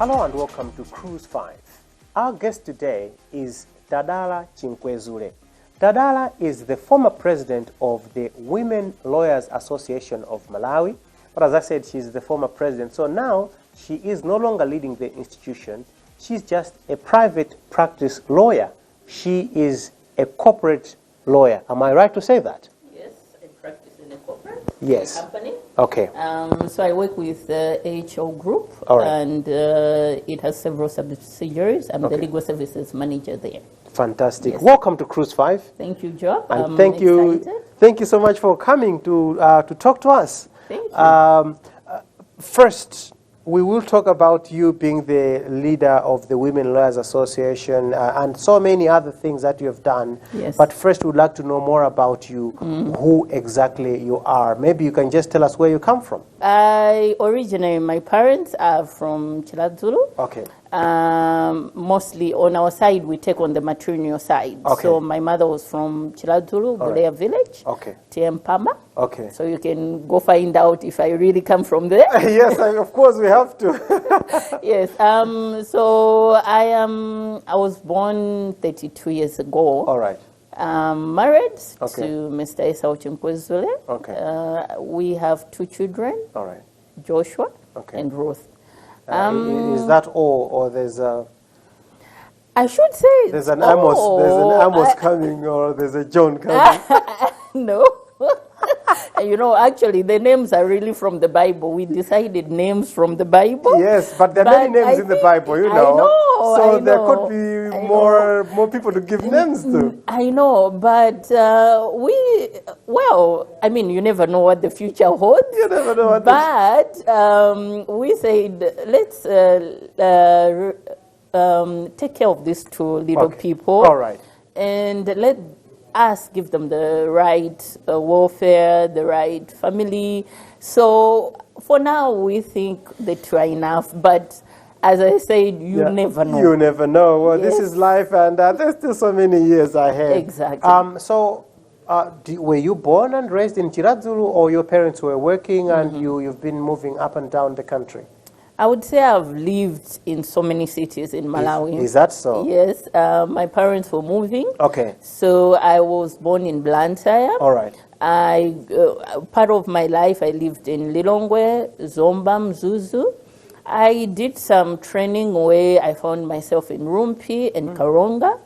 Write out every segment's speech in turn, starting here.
Hello and welcome to Cruise 5. Our guest today is Tadala Chinkwezule. Tadala is the former president of the Women Lawyers Association of Malawi. But as I said, she's the former president. So now she is no longer leading the institution. She's just a private practice lawyer. She is a corporate lawyer. Am I right to say that? Yes, I practice in a corporate company. Okay. So I work with AHO Group, All right. and it has several subsidiaries. I'm the legal services manager there. Fantastic. Yes. Welcome to Cruise 5. Thank you, Joab. And thank you so much for coming to talk to us. Thank you. First, we will talk about you being the leader of the Women Lawyers Association and so many other things that you have done. Yes. But first, we'd like to know more about you, who exactly you are. Maybe you can just tell us where you come from. My parents are from Chiladzulu. Okay. Mostly on our side, we take on the matrilineal side. Okay. So my mother was from Chiladzulu, Bulea village, Okay. Tiempama. Okay. So you can go find out if I really come from there. Yes, of course we have to. Yes. So I was born 32 years ago. All right. Married Okay. to Mr. Esau Chinkwezule. Okay. We have 2 children, All right. Joshua Okay. and Ruth. Is that all, or there's a I should say there's an Amos coming, or there's a John coming? No. Actually, the names are really from the Bible. We decided names from the Bible. Yes, but there are many names in the Bible, you know. So there could be more people to give names to. I know, but you never know what the future holds. You never know what we said, let's take care of these 2 little people. All right. And let us give them the right welfare, the right family. So for now, we think the 2 are enough. But as I said, you never know. You never know. Well, this is life, and there's still so many years ahead. Exactly. Were you born and raised in Chiladzulu, or your parents were working and you've been moving up and down the country? I would say I've lived in so many cities in Malawi. Is that so? Yes. My parents were moving. Okay. So I was born in Blantyre. All right. Part of my life, I lived in Lilongwe, Zomba, Mzuzu. I did some training where I found myself in Rumpi and Karonga.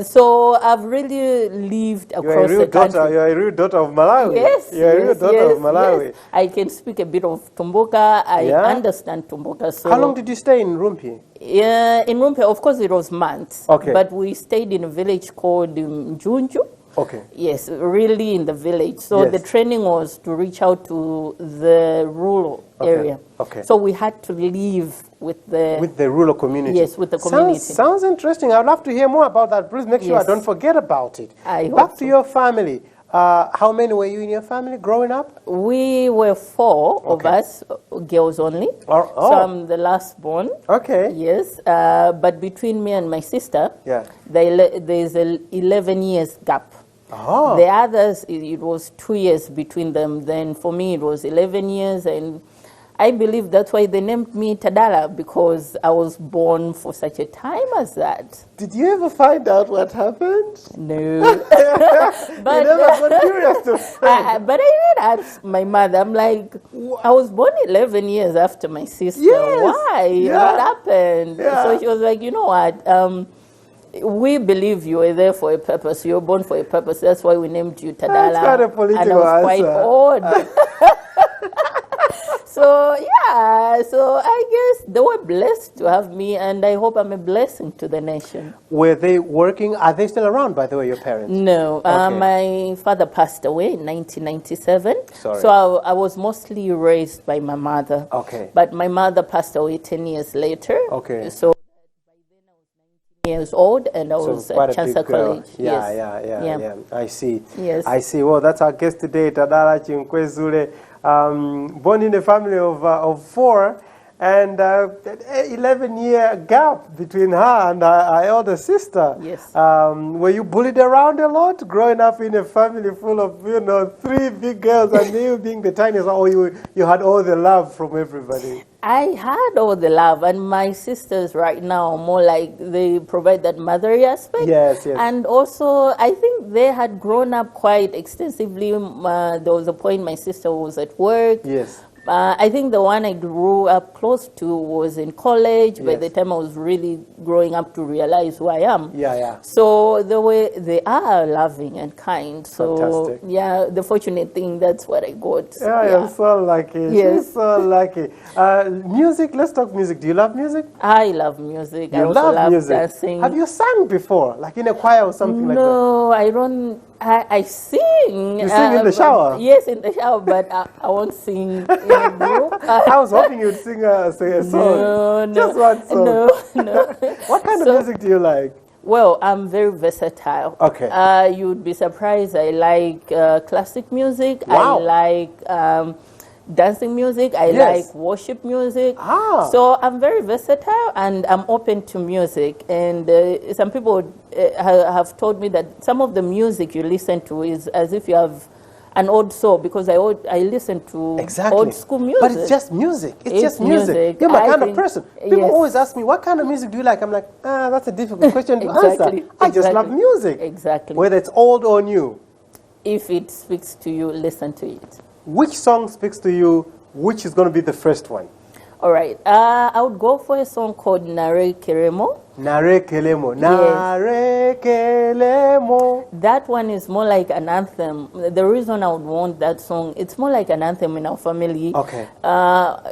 So I've really lived across the country. You're a real daughter of Malawi. Yes. You're a real daughter of Malawi. Yes. I can speak a bit of Tumbuka. I understand Tumbuka. So how long did you stay in Rumpi? In Rumpi, of course, it was months. Okay. But we stayed in a village called Nsundwe. Okay. Yes, really in the village. So the training was to reach out to the rural area. Okay. So we had to live with the rural community. Yes, with the community. Sounds interesting. I'd love to hear more about that. Please make sure I don't forget about it. Back to your family. How many were you in your family growing up? We were 4 of us, girls only. So I'm the last born. Okay. Yes, but between me and my sister, there's an 11 years gap. Oh. The others, it was 2 years between them. Then for me, it was 11 years. And I believe that's why they named me Tadala, because I was born for such a time as that. Did you ever find out what happened? No. But you never got curious to find. But I did ask my mother. I'm like, I was born 11 years after my sister. Yes. Why? Yeah. What happened? Yeah. So she was like, you know what? We believe you were there for a purpose. You were born for a purpose. That's why we named you Tadala. That's quite a political and I was quite odd. So I guess they were blessed to have me, and I hope I'm a blessing to the nation. Were they working? Are they still around, by the way, your parents? No. My father passed away in 1997. Sorry. So I was mostly raised by my mother. Okay. But my mother passed away 10 years later. Okay. So by then I was 19 years old, and I was at Chancellor College. Yeah. I see. Yes. I see. Well, that's our guest today, Tadala Chinkwezule. Born in a family of 4, and 11-year gap between her and her elder sister. Yes. Were you bullied around a lot growing up in a family full of 3 big girls and you being the tiniest, or you had all the love from everybody? I had all the love, and my sisters right now are more like they provide that motherly aspect. Yes, yes. And also, I think they had grown up quite extensively. There was a point my sister was at work. Yes. I think the one I grew up close to was in college. By Yes. the time I was really growing up to realize who I am. Yeah, yeah. So the way they are loving and kind. So Fantastic. yeah, the fortunate thing, that's what I got. Yeah, you're so lucky. Yes. She's so lucky. Music, let's talk music. Do you love music? I love music. I You also love music. dancing. Have you sung before, like in a choir or something like that? No, I don't. I sing. You sing in the shower? Yes, in the shower, but I won't sing in a group. I was hoping you'd sing a song. No, Just one song. No. What kind of music do you like? Well, I'm very versatile. Okay. You'd be surprised. I like classic music. Wow. I like dancing music. I Yes. like worship music. Ah. So I'm very versatile, and I'm open to music. And some people have told me that some of the music you listen to is as if you have an old soul, because I listen to Exactly. old school music. But it's just music. It's just music. music. You're my I kind of think- person. People yes. always ask me, what kind of music do you like? I'm like, that's a difficult question to answer. Exactly, I just love exactly. music. Exactly. Whether it's old or new. If it speaks to you, listen to it. Which song speaks to you? Which is going to be the first one? All right. I would go for a song called Nare Keremo. Nare Kelemo. Nare Kelemo. That one is more like an anthem. The reason I would want that song, it's more like an anthem in our family. Okay.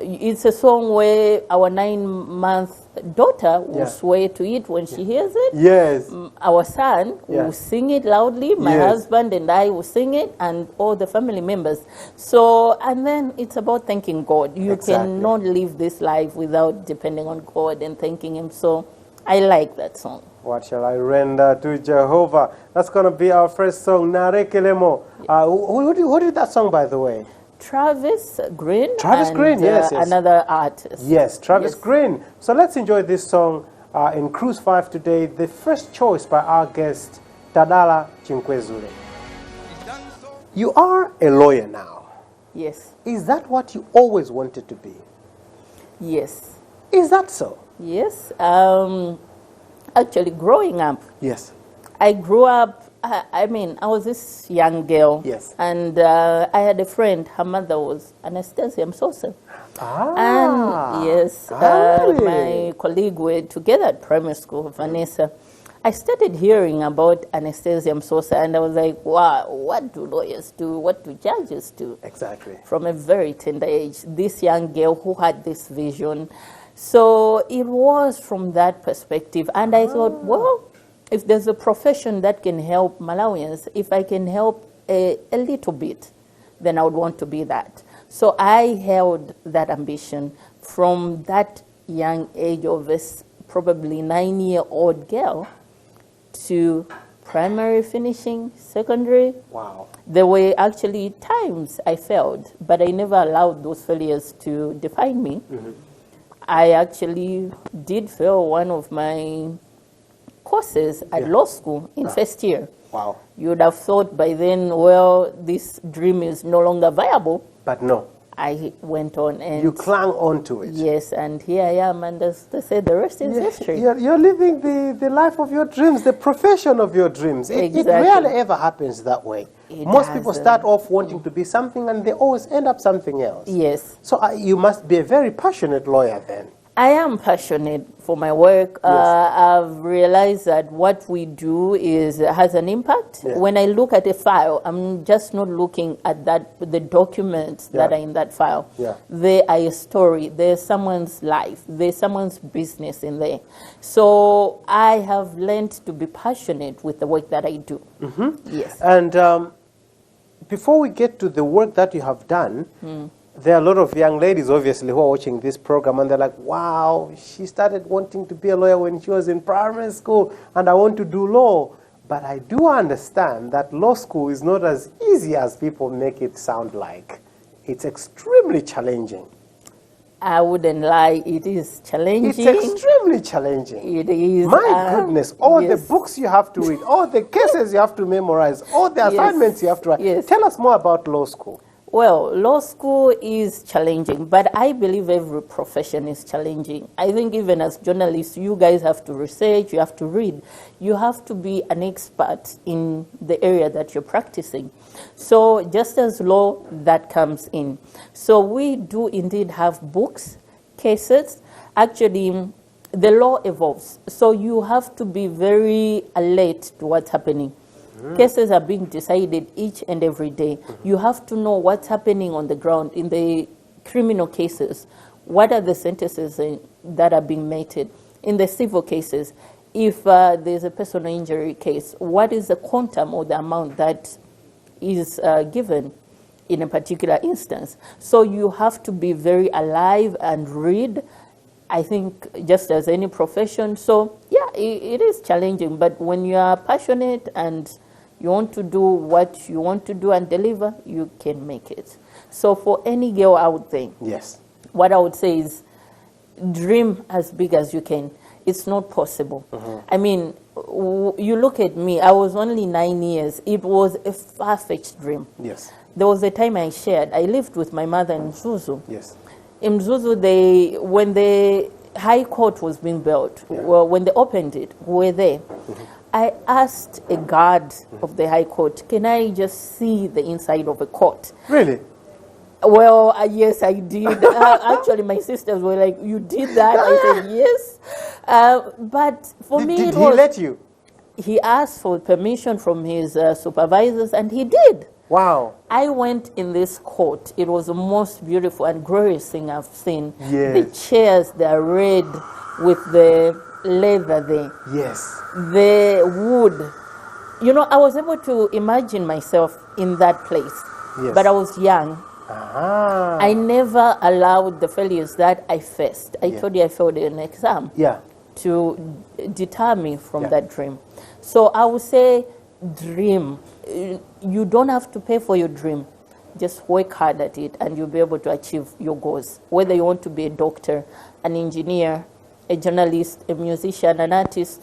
It's a song where our 9-month daughter will Yeah. swear to it when she hears it. Yes. Our son Yeah. will sing it loudly. My Yes. husband and I will sing it, and all the family members. So, and then it's about thanking God. You Exactly. cannot live this life without depending on God and thanking Him. So, I like that song. What shall I render to Jehovah? That's going to be our first song, Nare Kelemo. Who did that song, by the way? Travis Green. Travis and, Green, yes, yes. Another artist. Yes, Travis Yes. Green. So let's enjoy this song in Cruise 5 today. The first choice by our guest, Tadala Chinkwezule. You are a lawyer now. Yes. Is that what you always wanted to be? Yes. Is that so? Yes. Actually, growing up, Yes. I grew up, I was this young girl. Yes. And I had a friend, her mother was Anastasia Msosa. And yes, really? my colleague were together at primary school, Vanessa. I started hearing about Anastasia Msosa, and I was like, wow, what do lawyers do? What do judges do? Exactly. From a very tender age, this young girl who had this vision. So it was from that perspective. And I thought, well, if there's a profession that can help Malawians, if I can help a little bit, then I would want to be that. So I held that ambition from that young age of this probably 9-year-old girl to primary finishing, secondary. Wow. There were actually times I failed, but I never allowed those failures to define me. Mm-hmm. I actually did fail one of my courses at law school in first year. Wow. You would have thought by then, well, this dream is no longer viable. But no, I went on and... you clung on to it. Yes, and here I am, and as they say, the rest is history. You're living the life of your dreams, the profession of your dreams. It Exactly. rarely ever happens that way. It Most people doesn't. start off wanting to be something and they always end up something else. Yes. So you must be a very passionate lawyer then. I am passionate for my work. I've realized that what we do has an impact. Yeah. When I look at a file, I'm just not looking at the documents that are in that file. Yeah. They are a story. There's someone's life. There's someone's business in there. So I have learned to be passionate with the work that I do. Mm-hmm. Yes. And before we get to the work that you have done, there are a lot of young ladies, obviously, who are watching this program, and they're like, wow, she started wanting to be a lawyer when she was in primary school, and I want to do law. But I do understand that law school is not as easy as people make it sound like. It's extremely challenging. I wouldn't lie, it is challenging. It's extremely challenging. It is. My goodness, all yes. the books you have to read, all the cases you have to memorize, all the assignments you have to write. Yes. Tell us more about law school. Well, law school is challenging, but I believe every profession is challenging. I think even as journalists, you guys have to research, you have to read, you have to be an expert in the area that you're practicing. So just as law, that comes in. So we do indeed have books, cases. Actually, the law evolves. So you have to be very alert to what's happening. Cases are being decided each and every day. You have to know what's happening on the ground in the criminal cases. What are the sentences that are being meted? In the civil cases, if there's a personal injury case, what is the quantum or the amount that is given in a particular instance? So you have to be very alive and read, I think, just as any profession. So yeah, it is challenging, but when you are passionate and you want to do what you want to do and deliver, you can make it. So for any girl out there, yes, what I would say is dream as big as you can. It's not possible. I mean, you look at me, I was only 9 years. It was a far-fetched dream. Yes. There was a time I lived with my mother in Nsundwe. Yes. In Nsundwe, when the High Court was being built, well, when they opened it, we were there. I asked a guard of the High Court, can I just see the inside of a court? Really? Well, yes, I did. Actually, my sisters were like, you did that? I said, yes. But for me, did he let you? He asked for permission from his supervisors, and he did. Wow. I went in this court. It was the most beautiful and glorious thing I've seen. Yes. The chairs, they're red with the leather there. Yes. The wood. You know, I was able to imagine myself in that place. Yes. But I was young. Ah. I never allowed the failures that I faced. I told you I failed an exam. Yeah. To deter me from that dream. So I would say dream. You don't have to pay for your dream. Just work hard at it and you'll be able to achieve your goals. Whether you want to be a doctor, an engineer, a journalist, a musician, an artist,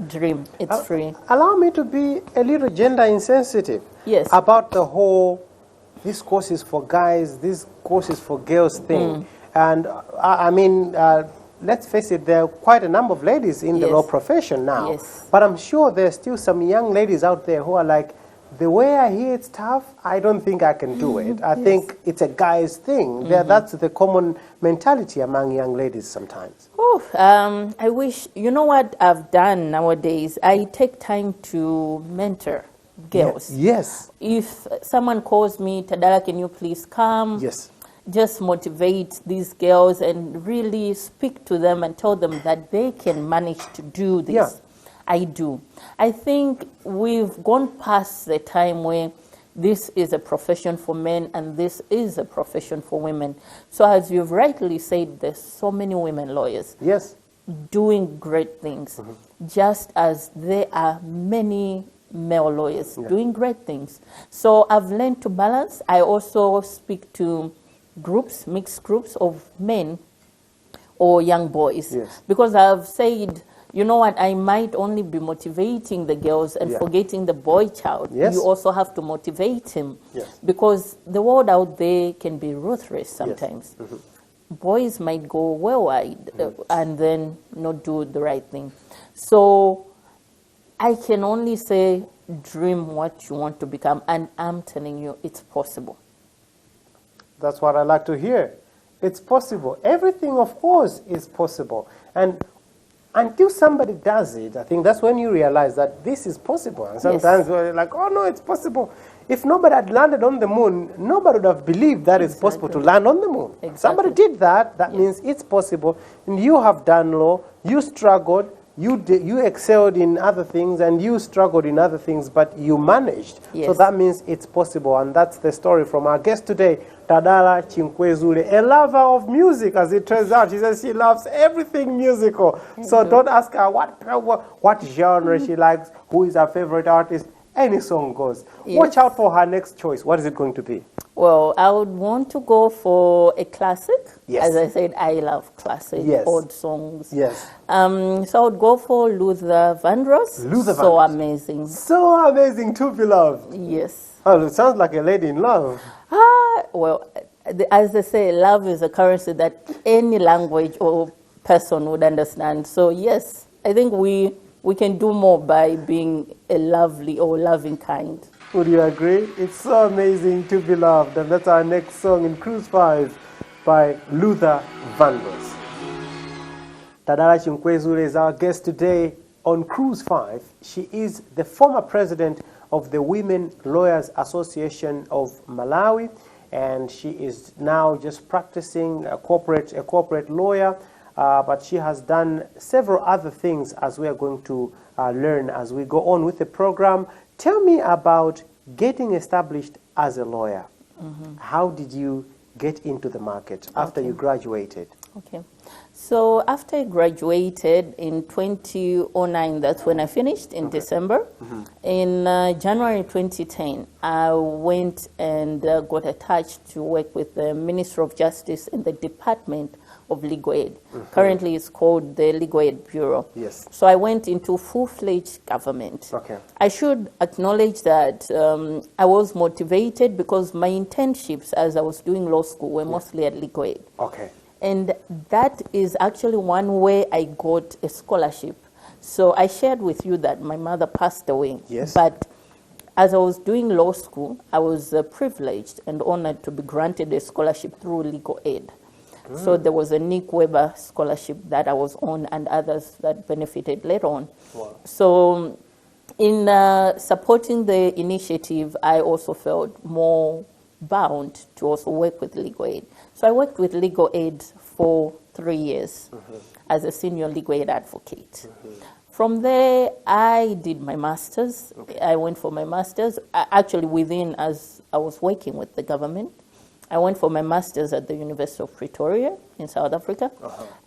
dream. It's free. Allow me to be a little gender insensitive. Yes. About the whole, this course is for guys, this course is for girls thing. And I mean, let's face it, there are quite a number of ladies in the law profession now. Yes. But I'm sure there's still some young ladies out there who are like, the way I hear it's tough, I don't think I can do it. I think it's a guy's thing. That's the common mentality among young ladies sometimes. Oh, I wish, you know what I've done nowadays? I take time to mentor girls. Yes. If someone calls me, Tadala, can you please come? Yes. Just motivate these girls and really speak to them and tell them that they can manage to do this. Yeah. I do. I think we've gone past the time where this is a profession for men and this is a profession for women. So as you've rightly said, there's so many women lawyers. Yes. Doing great things, just as there are many male lawyers doing great things. So I've learned to balance. I also speak to groups, mixed groups of men or young boys. Yes. Because I've said, you know what, I might only be motivating the girls and forgetting the boy child. Yes. You also have to motivate him. Yes. Because the world out there can be ruthless sometimes. Yes. Boys might go well wide and then not do the right thing. So I can only say dream what you want to become, and I'm telling you it's possible. That's what I like to hear. It's possible. Everything, of course, is possible. And until somebody does it, I think that's when you realize that this is possible. And sometimes we're like, oh no, it's possible. If nobody had landed on the moon, nobody would have believed that it's possible to land on the moon. Exactly. Somebody did that, that means it's possible. And you have done law, you struggled, you excelled in other things, and you struggled in other things, but you managed. Yes. So that means it's possible. And that's the story from our guest today, Tadala Chinkwezule, a lover of music, as it turns out. She says she loves everything musical. So don't ask her what genre she likes, who is her favorite artist. Any song goes. Yes. Watch out for her next choice. What is it going to be? Well, I would want to go for a classic. Yes. As I said, I love classic, old songs. Yes. So I would go for Luther Vandross. Luther So Vandross. amazing. So amazing to be loved. Yes. Oh, it sounds like a lady in love. well, as they say, love is a currency that any language or person would understand. So yes, I think we can do more by being a lovely or loving kind. Would you agree? It's so amazing to be loved. And that's our next song in Cruise 5 by Luther Vandross. Tadala Chinkwezule is our guest today on Cruise 5. She is the former president of the Women Lawyers Association of Malawi, and she is now just practicing a corporate lawyer, but she has done several other things, as we are going to learn as we go on with the program. Tell me about getting established as a lawyer. How did you get into the market after you graduated? Okay. So after I graduated in 2009, that's when I finished in December. In January 2010, I went and got attached to work with the Ministry of Justice in the Department of Legal Aid. Currently it's called the Legal Aid Bureau. Yes. So I went into full-fledged government. Okay. I should acknowledge that I was motivated because my internships as I was doing law school were mostly at Legal Aid. Okay. And that is actually one way I got a scholarship. So I shared with you that my mother passed away. Yes. But as I was doing law school, I was privileged and honored to be granted a scholarship through Legal Aid. So there was a Nick Weber scholarship that I was on and others that benefited later on. Wow. So in supporting the initiative, I also felt more bound to also work with Legal Aid. So I worked with Legal Aid for 3 years as a senior legal aid advocate. From there, I did my master's. I went for my master's, actually within as I was working with the government. I went for my master's at the University of Pretoria in South Africa.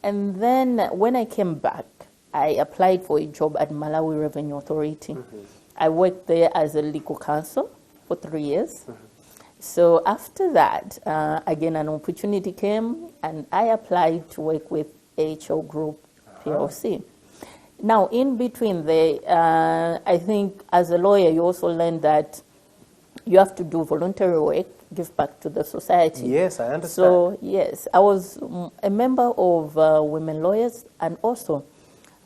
And then when I came back, I applied for a job at Malawi Revenue Authority. I worked there as a legal counsel for 3 years. So after that, again, an opportunity came, and I applied to work with AHL Group PLC. Now, in between there, I think as a lawyer, you also learn that you have to do voluntary work, give back to the society. Yes, I understand. So, yes, I was a member of Women Lawyers, and also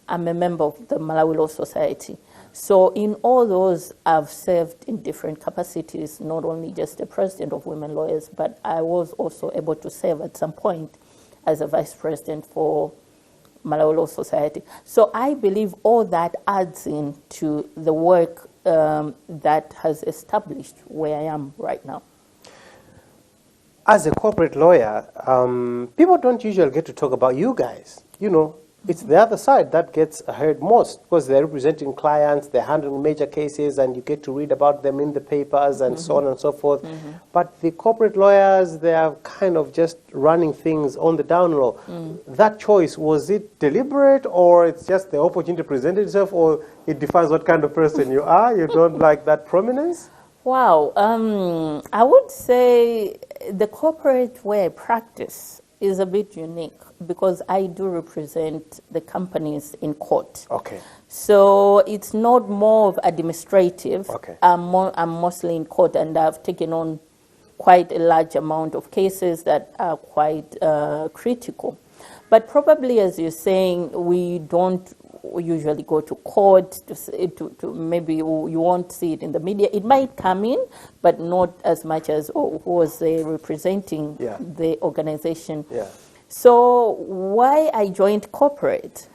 I'm a member of the Malawi Law Society. So in all those, I've served in different capacities, not only just the president of Women Lawyers, but I was also able to serve at some point as a vice president for Malawi Law Society. So I believe all that adds into the work that has established where I am right now. As a corporate lawyer, people don't usually get to talk about you guys. You know, it's the other side that gets heard most because they're representing clients, they're handling major cases, and you get to read about them in the papers and so on and so forth. But the corporate lawyers, they are kind of just running things on the down low. That choice, was it deliberate, or it's just the opportunity presented itself, or it defines what kind of person you are? You don't like that prominence? Wow. I would say the corporate way I practice is a bit unique because I do represent the companies in court. Okay. So it's not more of administrative. Okay. I'm mostly in court, and I've taken on quite a large amount of cases that are quite critical. But probably, as you're saying, we don't usually go to court to maybe you won't see it in the media. It might come in, but not as much as who was representing the organization. Yeah. So why I joined corporate?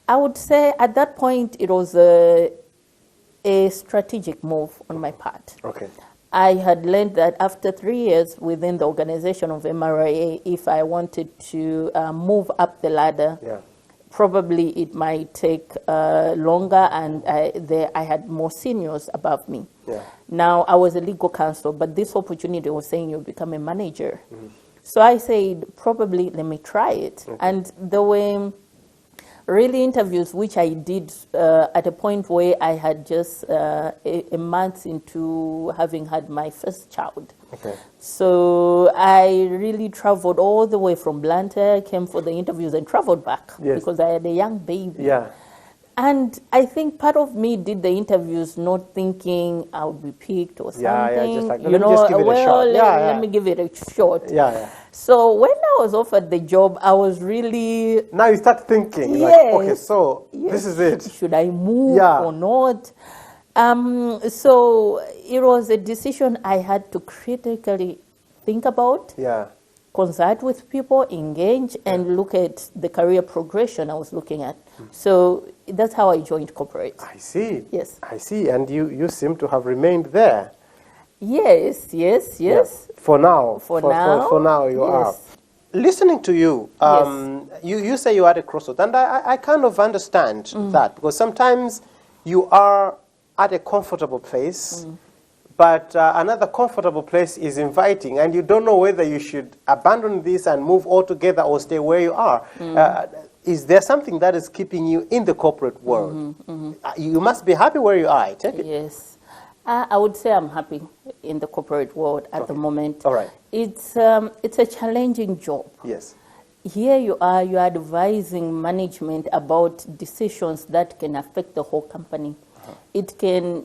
I would say at that point it was a strategic move on my part. Okay. I had learned that after 3 years within the organization of MRA, if I wanted to move up the ladder, probably it might take longer, and I had more seniors above me. Now, I was a legal counsel, but this opportunity was saying you'll become a manager. So I said, probably let me try it. And there were really interviews which I did at a point where I had just a month into having had my first child. Okay. So I really traveled all the way from Blantyre, came for the interviews and traveled back because I had a young baby. And I think part of me did the interviews not thinking I would be picked or something. Yeah, just like, let me just give it a shot. Let me give it a shot. Yeah. So when I was offered the job, I was really... Now you start thinking, Yes. like, okay, so this is it. Should I move or not? So it was a decision I had to critically think about. Yeah. Consult with people, engage, and look at the career progression I was looking at. So that's how I joined corporate. I see. Yes. I see. And you seem to have remained there. Yes. Yeah. For now. For now, you are. yes. Listening to you, you say you are at a crossroads, and I kind of understand that, because sometimes you are at a comfortable place, but another comfortable place is inviting, and you don't know whether you should abandon this and move altogether or stay where you are. Is there something that is keeping you in the corporate world? You must be happy where you are, I take it. Yes. I would say I'm happy in the corporate world at the moment. All right. It's a challenging job. Yes. Here you are advising management about decisions that can affect the whole company. It can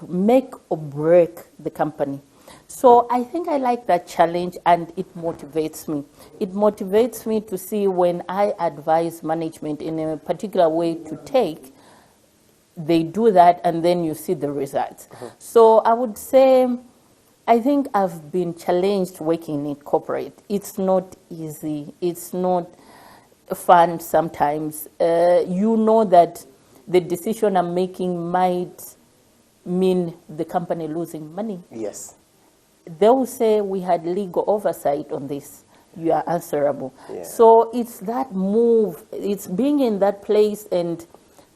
make or break the company. So I think I like that challenge, and it motivates me. It motivates me to see when I advise management in a particular way to take, they do that, and then you see the results. So I would say, I think I've been challenged working in corporate. It's not easy. It's not fun sometimes. You know that the decision I'm making might mean the company losing money. Yes. They will say, we had legal oversight on this. You are answerable. Yeah. So it's that move. It's being in that place and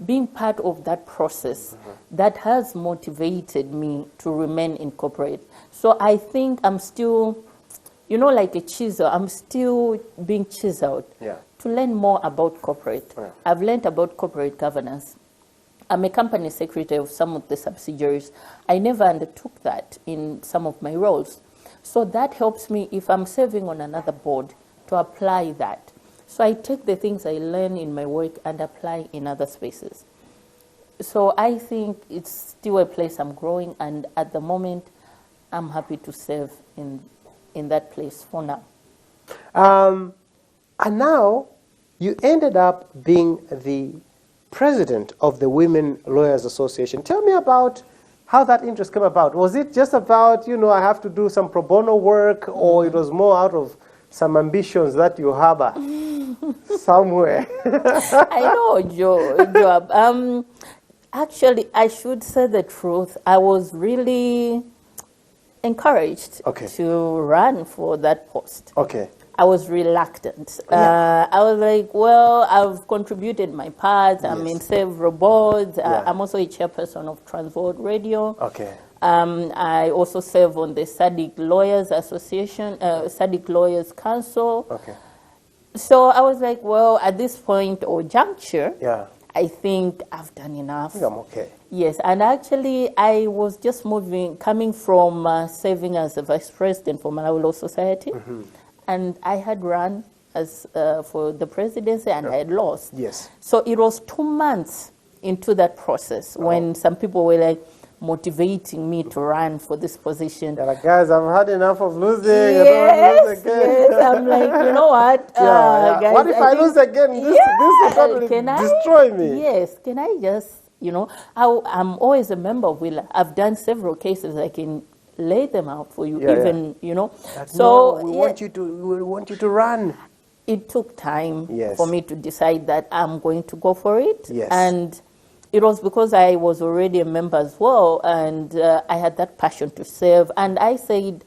being part of that process that has motivated me to remain in corporate. So I think I'm still, like a chisel, I'm still being chiseled to learn more about corporate. Yeah. I've learned about corporate governance. I'm a company secretary of some of the subsidiaries. I never undertook that in some of my roles. So that helps me if I'm serving on another board to apply that. So I take the things I learn in my work and apply in other spaces. So I think it's still a place I'm growing, and at the moment, I'm happy to serve in that place for now. And now, you ended up being the president of the Women Lawyers Association. Tell me about how that interest came about. Was it just about, I have to do some pro bono work, or it was more out of some ambitions that you harbor somewhere? I know, Joab. Actually, I should say the truth. I was really encouraged to run for that post. Okay. I was reluctant. I was like, well, I've contributed my part. I'm in several boards. I'm also a chairperson of Transworld Radio. Okay. I also serve on the SADC Lawyers Association, SADC Lawyers Council. Okay. So I was like, well, at this point or juncture, I think I've done enough. I think I'm okay. Yes, and actually I was just coming from serving as a vice president for Malawi Law Society. And I had run as for the presidency, and I had lost. Yes. So it was 2 months into that process when some people were like motivating me to run for this position. They're like, guys, I've had enough of losing. Yes, I don't want to lose again. yes. I'm like, you know what? Guys, what if I lose again? This will totally destroy me. Yes. Can I just, I'm always a member of WILA. I've done several cases. I can lay them out for you, So we want you to run. It took time for me to decide that I'm going to go for it. Yes. And it was because I was already a member as well, and I had that passion to serve. And I said,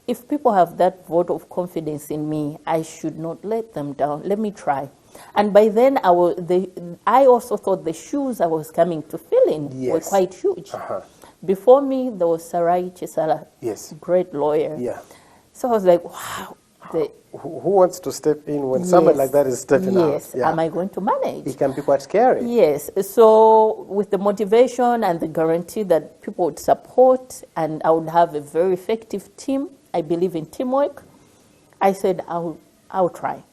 if people have that vote of confidence in me, I should not let them down. Let me try. And by then, I also thought the shoes I was coming to fill in were quite huge. Before me, there was Sarai Chisala, great lawyer. Yeah. So I was like, wow. Who wants to step in when somebody like that is stepping out? Yes. Am I going to manage? It can be quite scary. Yes. So with the motivation and the guarantee that people would support and I would have a very effective team, I believe in teamwork, I said I'll try.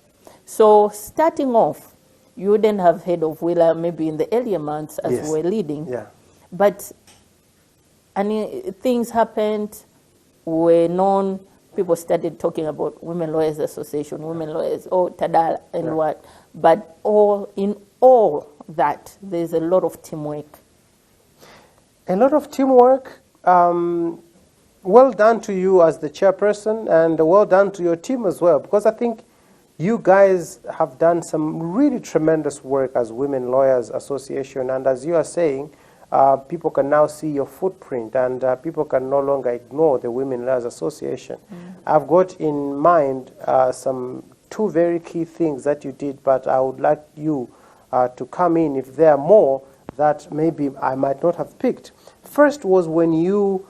So starting off, You wouldn't have heard of Wheeler maybe in the earlier months as Yes. we were leading. Yeah. But things happened, were known, people started talking about Women Lawyers Association, Women Lawyers, Tadala and Yeah. what. But in all that, there's a lot of teamwork. A lot of teamwork. Well done to you as the chairperson, and well done to your team as well, because I think you guys have done some really tremendous work as Women Lawyers Association, and as you are saying, people can now see your footprint, and people can no longer ignore the Women Lawyers Association. I've got in mind some two very key things that you did, but I would like you to come in if there are more that maybe I might not have picked. First was when you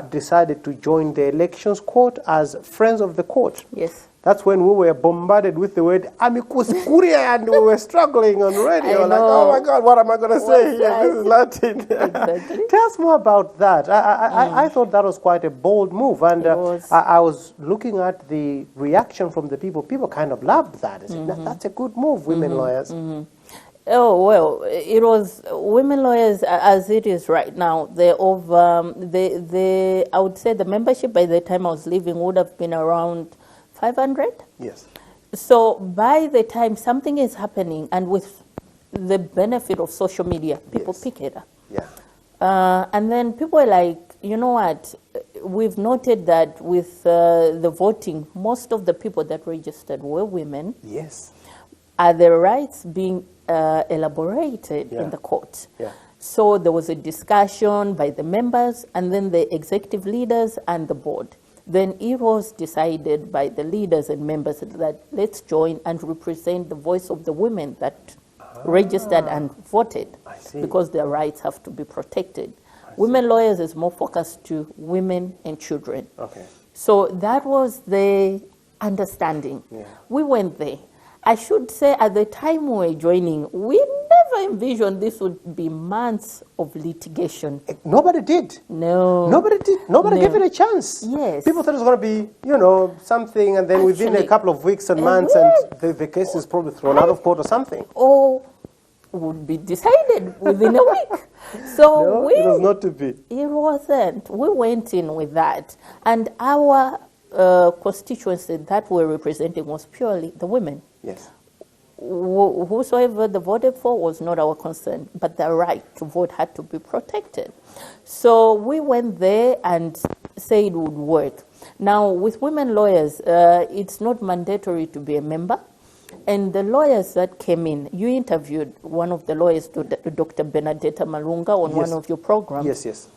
decided to join the elections court as friends of the court. Yes. That's when we were bombarded with the word amicus curiae, and we were struggling on radio, like, oh my God, what am I going to say here? This is Latin. Exactly. Tell us more about that. I thought that was quite a bold move, and I was looking at the reaction from the people. People kind of loved that. They said, that's a good move, women lawyers. Oh, well, it was Women Lawyers as it is right now. I would say the membership by the time I was leaving would have been around 500. Yes. So by the time something is happening, and with the benefit of social media, people pick it up. Yeah. And then people are like, you know what, we've noted that with the voting, most of the people that registered were women. Yes. Are the rights being elaborated in the court? Yeah. So there was a discussion by the members, and then the executive leaders and the board. Then it was decided by the leaders and members that let's join and represent the voice of the women that registered and voted, I see. because their rights have to be protected. Women Lawyers is more focused to women and children. Okay. So that was the understanding. Yeah. We went there. I should say at the time we were joining, we never envisioned this would be months of litigation. Nobody did. No. Nobody did. Nobody No. gave it a chance. Yes. People thought it was going to be, something, and then within a Actually, couple of weeks and months, and the case is probably thrown out of court or something. Or would be decided within a week. So No, it was not to be. It wasn't. We went in with that. And our constituency that we're representing was purely the women. Yes. Whosoever they voted for was not our concern, but the right to vote had to be protected. So we went there and said it would work. Now, with women lawyers, it's not mandatory to be a member. And the lawyers that came in, you interviewed one of the lawyers, Dr. Benedetta Malunga, on one of your programs. Yes, yes.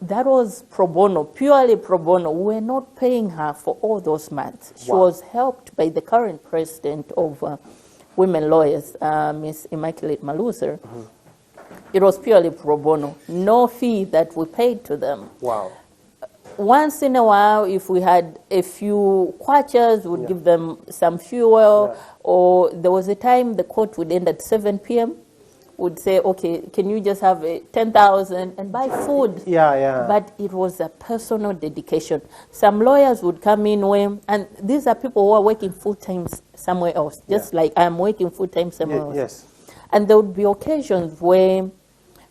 That was pro bono, purely pro bono. We were not paying her for all those months. She was helped by the current president of Women Lawyers, Ms. Immaculate Maluser. It was purely pro bono, no fee that we paid to them. Wow. Once in a while, if we had a few kwachas, we'd give them some fuel, or there was a time the court would end at 7 p.m., would say, okay, can you just have 10,000 and buy food? Yeah, yeah. But it was a personal dedication. Some lawyers would come in and these are people who are working full-time somewhere else, just like I'm working full-time somewhere else. Yes. And there would be occasions where,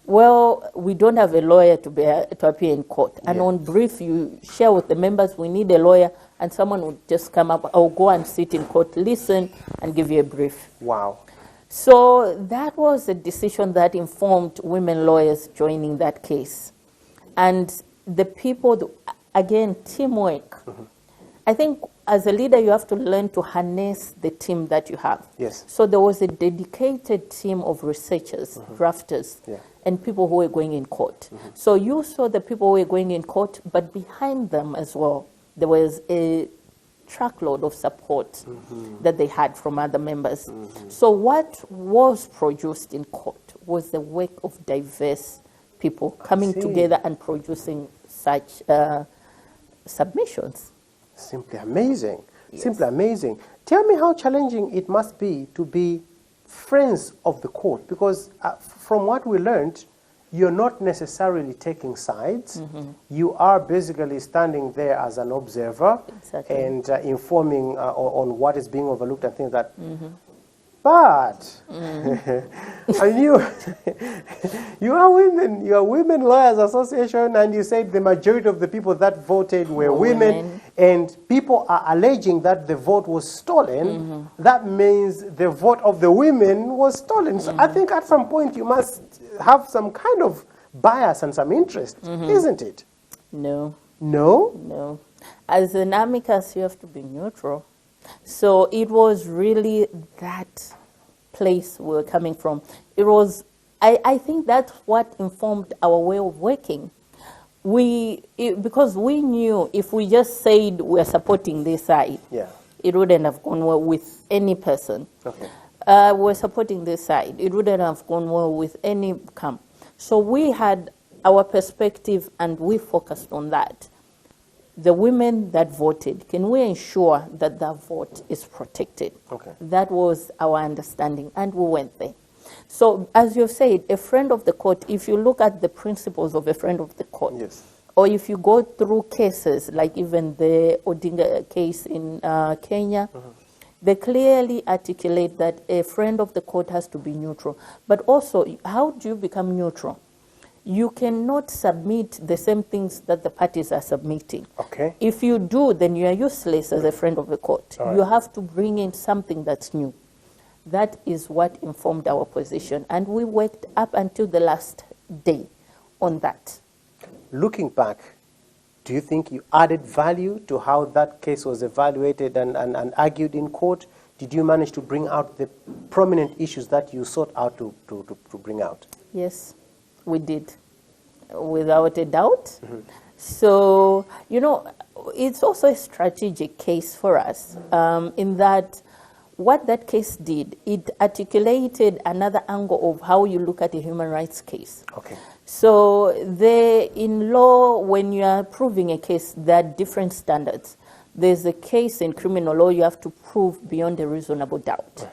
well, we don't have a lawyer to appear in court. And on brief, you share with the members, we need a lawyer, and someone would just come up, or go and sit in court, listen, and give you a brief. Wow. So that was a decision that informed women lawyers joining that case. And the people, again, teamwork. I think as a leader, you have to learn to harness the team that you have. Yes. So there was a dedicated team of researchers, drafters, and people who were going in court. So you saw the people who were going in court, but behind them as well, there was a truckload of support that they had from other members. So what was produced in court was the work of diverse people coming together and producing such submissions. Simply amazing. Simply amazing. Tell me how challenging it must be to be friends of the court, because from what we learned, you're not necessarily taking sides. You are basically standing there as an observer and informing on what is being overlooked and things that. But and you are Women Lawyers Association, and you said the majority of the people that voted were women, and people are alleging that the vote was stolen. That means the vote of the women was stolen. So I think at some point you must have some kind of bias and some interest, isn't it? No. No? No. As an amicus, you have to be neutral. So it was really that place we were coming from. It was, I think that's what informed our way of working. Because we knew if we just said we're supporting this side, it wouldn't have gone well with any person. Okay. We're supporting this side. It wouldn't have gone well with any camp. So we had our perspective and we focused on that. The women that voted, can we ensure that that vote is protected? Okay. That was our understanding, and we went there. So, as you've said, a friend of the court, if you look at the principles of a friend of the court, or if you go through cases, like even the Odinga case in Kenya, they clearly articulate that a friend of the court has to be neutral. But also, how do you become neutral? You cannot submit the same things that the parties are submitting. Okay. If you do, then you are useless as a friend of the court. Right. You have to bring in something that's new. That is what informed our position. And we worked up until the last day on that. Looking back, do you think you added value to how that case was evaluated and argued in court? Did you manage to bring out the prominent issues that you sought out to bring out? Yes. We did, without a doubt. So, you know, it's also a strategic case for us in that what that case did, it articulated another angle of how you look at a human rights case. Okay. So in law, when you are proving a case, there are different standards. There's a case in criminal law, you have to prove beyond a reasonable doubt.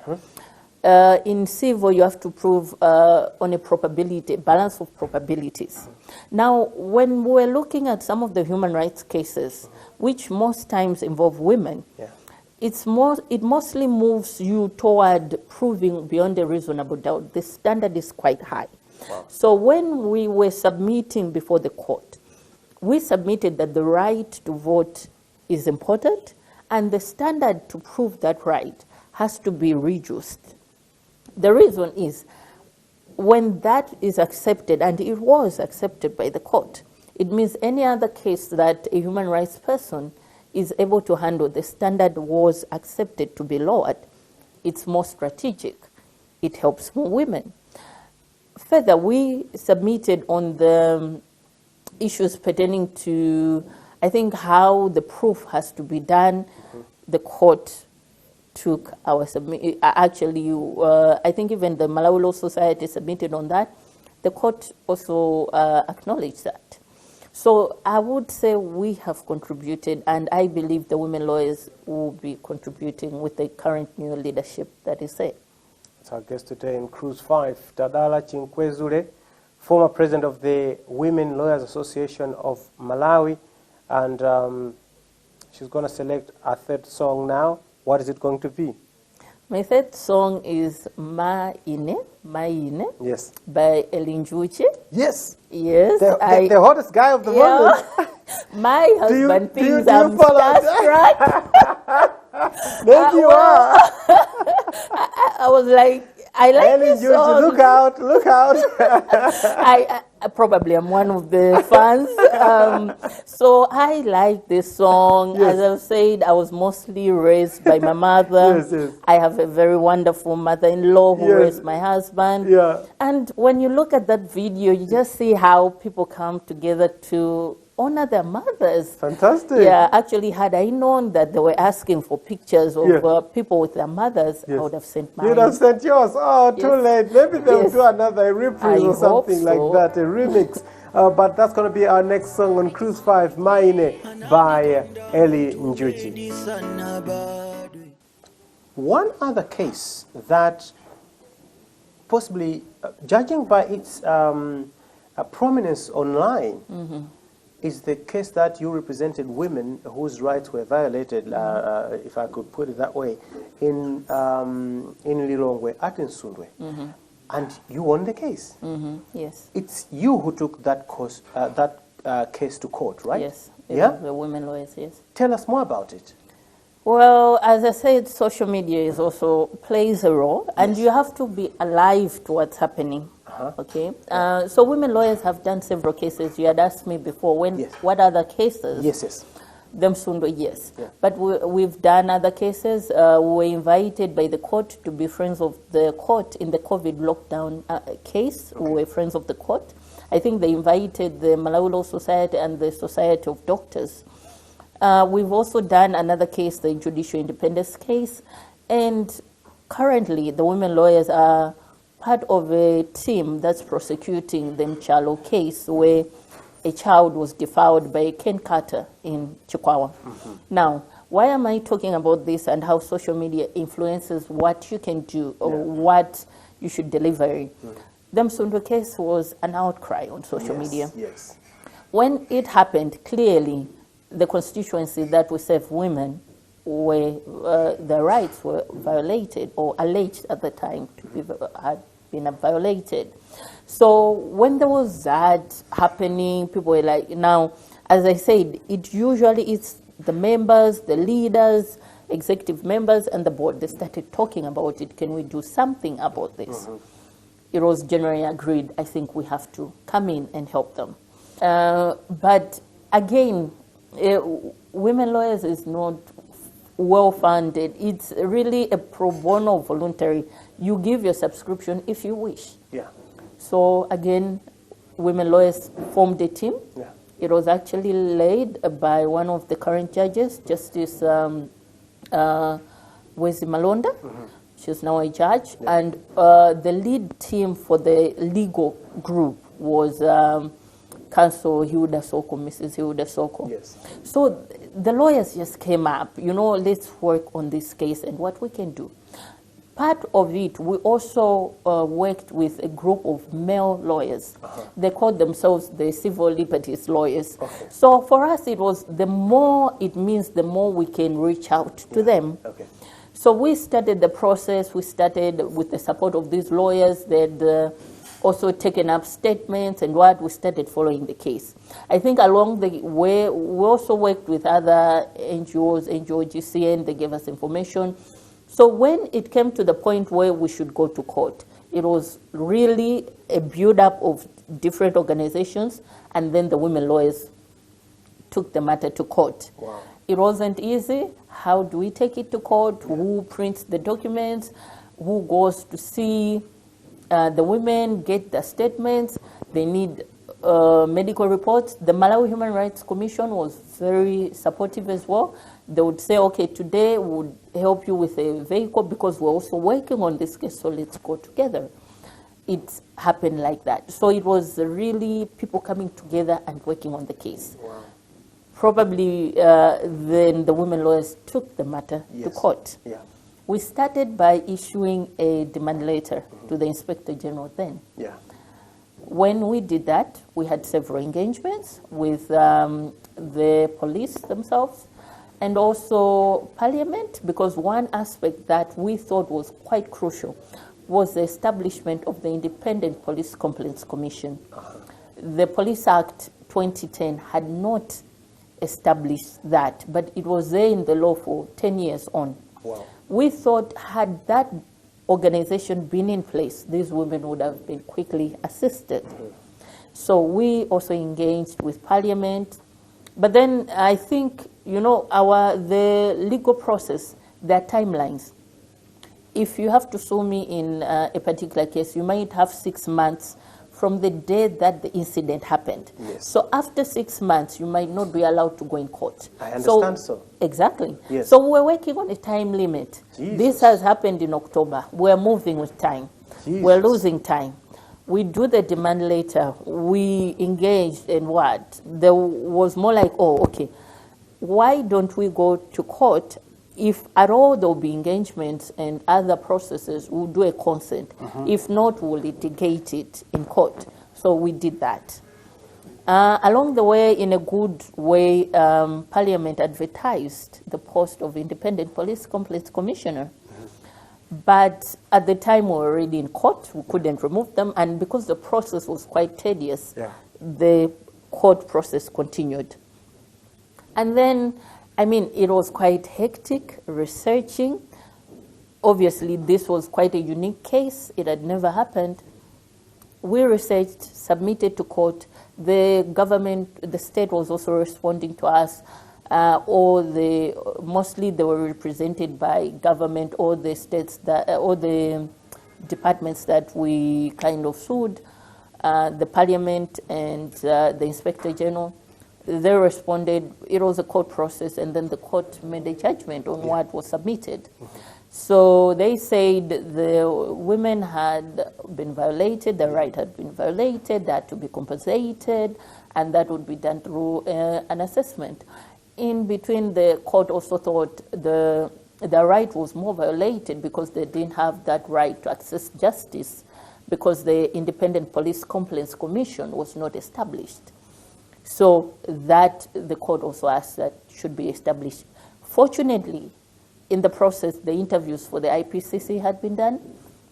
In civil, you have to prove on a probability, balance of probabilities. Now, when we're looking at some of the human rights cases, which most times involve women, it mostly moves you toward proving beyond a reasonable doubt. The standard is quite high. Wow. So when we were submitting before the court, we submitted that the right to vote is important, and the standard to prove that right has to be reduced. The reason is, when that is accepted, and it was accepted by the court, it means any other case that a human rights person is able to handle, the standard was accepted to be lowered. It's more strategic. It helps more women. Further, we submitted on the issues pertaining to, I think, how the proof has to be done. The court took our submission. Actually, I think even the Malawi Law Society submitted on that. The court also acknowledged that. So I would say we have contributed, and I believe the women lawyers will be contributing with the current new leadership that is there. It's our guest today in Cruise 5, Tadala Chinkwezule, former president of the Women Lawyers Association of Malawi, and she's going to select our third song now. What is it going to be? My third song is Maine, yes, by Nsundwe. Yes. Yes. The hottest guy of the moment. My husband thinks I'm starstruck. Maybe you are. I was like, I like this song. Look out, look out. I probably am one of the fans. So I like this song. Yes. As I've said, I was mostly raised by my mother. Yes. I have a very wonderful mother-in-law who raised my husband. Yeah. And when you look at that video, you just see how people come together to honor their mothers. Fantastic. Yeah, actually, had I known that they were asking for pictures of people with their mothers, I would have sent mine. You'd have sent yours. Oh, too late. Maybe they'll do another reprise or something like that, a remix. But that's going to be our next song on Cruise 5, Maine, by Nsundwe. One other case that possibly, judging by its prominence online, is the case that you represented women whose rights were violated, if I could put it that way, in Lilongwe at Nsundwe. And you won the case. Yes. It's you who took that case to court, right? Yes. Yeah? The women lawyers, yes. Tell us more about it. Well, as I said, social media is also plays a role, and you have to be alive to what's happening. Okay, so women lawyers have done several cases. You had asked me before, what other cases? Yes. Nsundwe, yes. Yeah. But we've done other cases. We were invited by the court to be friends of the court in the COVID lockdown case. Okay. We were friends of the court. I think they invited the Malawi Law Society and the Society of Doctors. We've also done another case, the judicial independence case. And currently, the women lawyers are part of a team that's prosecuting the Mchalo case where a child was defiled by Ken Carter in Chakhaza. Now, why am I talking about this and how social media influences what you can do or what you should deliver? The Nsundwe case was an outcry on social media. Yes. When it happened, clearly, the constituency that we serve women, where their rights were violated or alleged at the time to be, had been violated. So when there was that happening, people were like, now, as I said, it usually is the members, the leaders, executive members, and the board. They started talking about it. Can we do something about this? It was generally agreed, I think we have to come in and help them. But again, women lawyers is not well funded. It's really a pro bono voluntary. You give your subscription if you wish. Yeah. So again, women lawyers formed a team. Yeah. It was actually led by one of the current judges, Justice Wezi Malonda. She's now a judge. Yeah. And the lead team for the legal group was Counsel Hilda Soko, Mrs. Hilda Soko. Yes. So the lawyers just came up, let's work on this case and what we can do. Part of it, we also worked with a group of male lawyers. They called themselves the civil liberties lawyers. Okay. So for us, it was the more it means, the more we can reach out to them. Okay. So we started the process. We started with the support of these lawyers. They'd also taken up statements and we started following the case. I think along the way, we also worked with other NGOs, NGOGCN, they gave us information. So when it came to the point where we should go to court, it was really a build-up of different organizations, and then the women lawyers took the matter to court. Wow. It wasn't easy. How do we take it to court? Who prints the documents? Who goes to see the women, get the statements? They need medical reports. The Malawi Human Rights Commission was very supportive as well. They would say, okay, today we would help you with a vehicle because we're also working on this case, so let's go together. It happened like that. So it was really people coming together and working on the case. Wow. Probably then the women lawyers took the matter to court. Yeah. We started by issuing a demand letter to the Inspector General then. Yeah. When we did that, we had several engagements with the police themselves and also Parliament, because one aspect that we thought was quite crucial was the establishment of the Independent Police Complaints Commission. The Police Act 2010 had not established that, but it was there in the law for 10 years on. Wow. We thought had that organization been in place, these women would have been quickly assisted. So we also engaged with Parliament. But then I think, the legal process, there are timelines. If you have to sue me in a particular case, you might have 6 months from the day that the incident happened. Yes. So after 6 months, you might not be allowed to go in court. I understand so. Exactly. Yes. So we're working on a time limit. Jesus. This has happened in October. We're moving with time. Jesus. We're losing time. We do the demand later. We engaged in what? There was more like, okay, why don't we go to court? If at all there will be engagements and other processes, we'll do a consent. If not, we'll litigate it in court. So we did that. Along the way, in a good way, Parliament advertised the post of Independent Police Complaints Commissioner. But at the time, we were already in court. We couldn't remove them. And because the process was quite tedious, the court process continued. And then, I mean, it was quite hectic researching. Obviously, this was quite a unique case. It had never happened. We researched, submitted to court. The government, the state was also responding to us. Mostly they were represented by government or the states that, or the departments that we kind of sued, the Parliament and the Inspector General. They responded. It was a court process, and then the court made a judgment on what was submitted. So they said the women had been violated, their right had been violated, they had to be compensated, and that would be done through an assessment. In between, the court also thought the right was more violated because they didn't have that right to access justice because the Independent Police Complaints Commission was not established. So that the court also asked that should be established. Fortunately, in the process, the interviews for the IPCC had been done,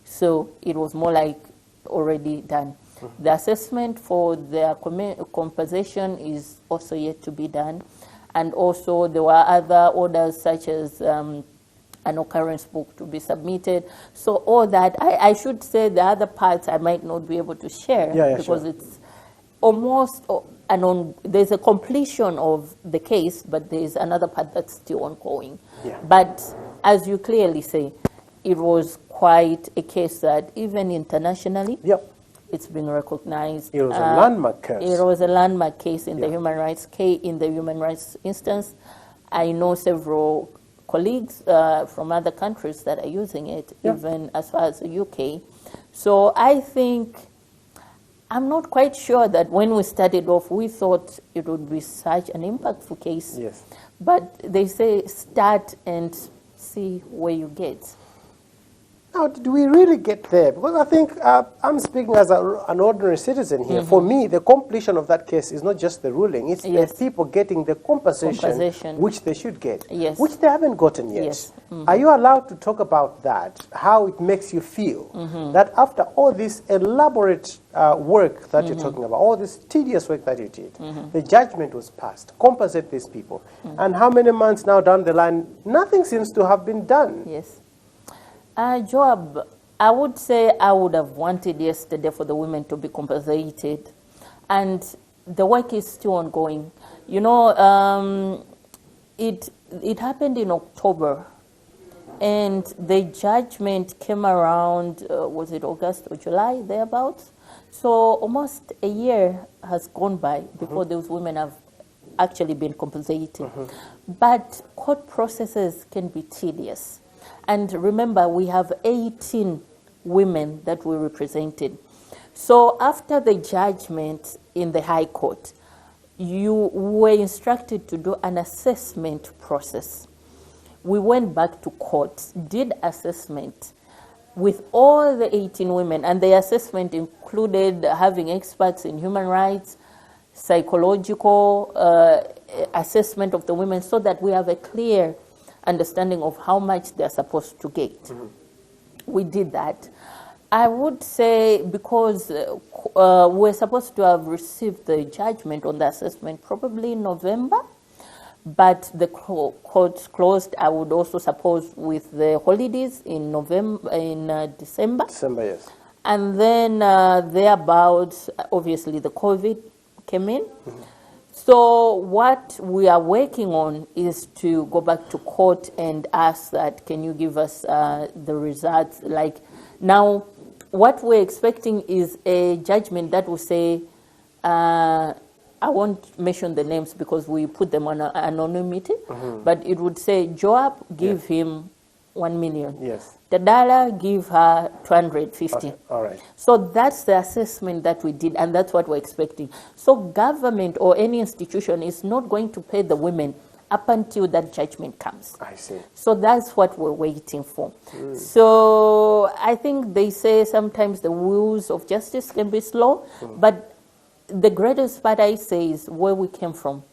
so it was more like already done. The assessment for their compensation is also yet to be done. And also there were other orders such as an occurrence book to be submitted. So all that, I should say the other parts I might not be able to share because it's almost, there's a completion of the case, but there's another part that's still ongoing. But as you clearly say, it was quite a case that even internationally, it's been recognized. It was a landmark case. It was a landmark case in the human rights instance. I know several colleagues from other countries that are using it, even as far as the UK. So I think, I'm not quite sure that when we started off, we thought it would be such an impactful case. But they say start and see where you get. Now, did we really get there? Because I think I'm speaking as an ordinary citizen here. For me, the completion of that case is not just the ruling. It's the people getting the compensation which they should get, which they haven't gotten yet. Are you allowed to talk about that, how it makes you feel that after all this elaborate work that you're talking about, all this tedious work that you did, the judgment was passed, compensate these people, and how many months now down the line, nothing seems to have been done? Joab, I would say I would have wanted yesterday for the women to be compensated. And the work is still ongoing. You know, it happened in October. And the judgment came around, was it August or July, thereabouts? So almost a year has gone by before those women have actually been compensated. But court processes can be tedious. And remember, we have 18 women that we represented. So after the judgment in the High Court, you were instructed to do an assessment process. We went back to court, did assessment with all the 18 women, and the assessment included having experts in human rights, psychological assessment of the women, so that we have a clear understanding of how much they're supposed to get. We did that. I would say because we're supposed to have received the judgment on the assessment probably in November, but the courts closed, I would also suppose, with the holidays in December. December, yes. And then thereabouts, obviously the COVID came in. So what we are working on is to go back to court and ask that, can you give us the results? Like now, what we're expecting is a judgment that will say, I won't mention the names because we put them on anonymity, but it would say, Joab, give him 1 million. Tadala, give her 250. All right. So that's the assessment that we did, and that's what we're expecting. So government or any institution is not going to pay the women up until that judgment comes. I see. So that's what we're waiting for. So I think they say sometimes the wheels of justice can be slow, but the greatest part, I say, is where we came from.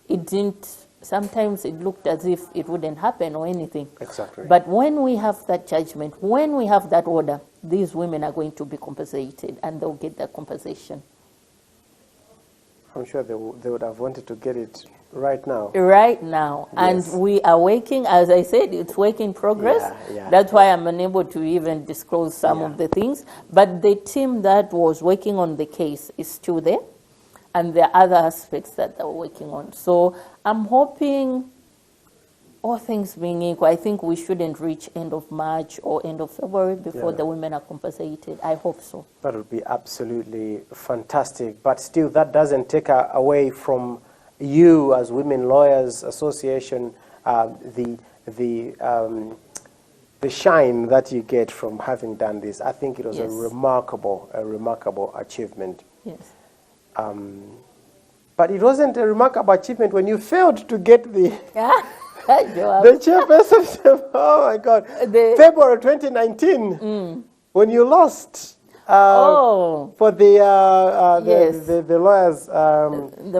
It didn't. Sometimes it looked as if it wouldn't happen or anything. Exactly. But when we have that judgment, when we have that order, these women are going to be compensated, and they'll get that compensation. I'm sure they would have wanted to get it right now. Right now. Yes. And we are working, as I said, it's work in progress. That's why I'm unable to even disclose some of the things. But the team that was working on the case is still there. And there are other aspects that they're working on. So I'm hoping, all things being equal, I think we shouldn't reach end of March or end of February before the women are compensated. I hope so. That would be absolutely fantastic. But still, that doesn't take away from you as Women Lawyers Association the shine that you get from having done this. I think it was a remarkable achievement. Yes. But it wasn't a remarkable achievement when you failed to get the the chairperson. Oh my God! February 2019, when you lost for the lawyers, the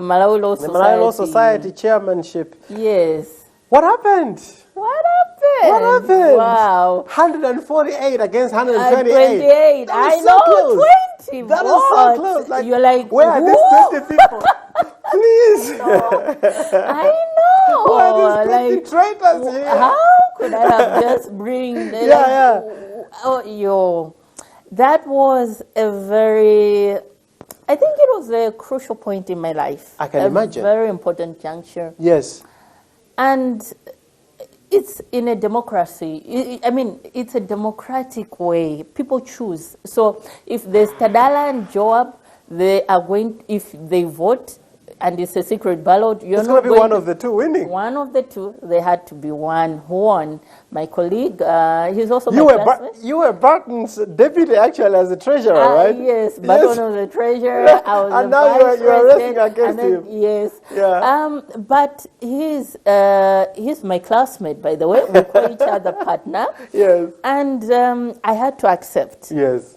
Malawi Law Society. The Malawi Law Society chairmanship. Yes. What happened? What happened? What happened? Wow. 148 against 128. 28. I know. So 20. That is so close. Like, you're like, where are these 20 people? Please. I know. Who are these 20 traitors here? How could I have just bring that was a very, I think it was a crucial point in my life. I can imagine. A very important juncture. Yes. And it's in a democracy. I mean, it's a democratic way. People choose. So if there's Tadala and Joab, they are going, if they vote, and it's a secret ballot, you're it's not going to be one of the two winning. One of the two. They had to be one who won. My colleague, he's also my classmate. You were Burton's deputy, actually, as the treasurer, right? Yes, Burton was the treasurer. I was and the now vice you are racing against him. Yes. Yeah. But he's my classmate, by the way. We call each other partner. Yes. And I had to accept. Yes.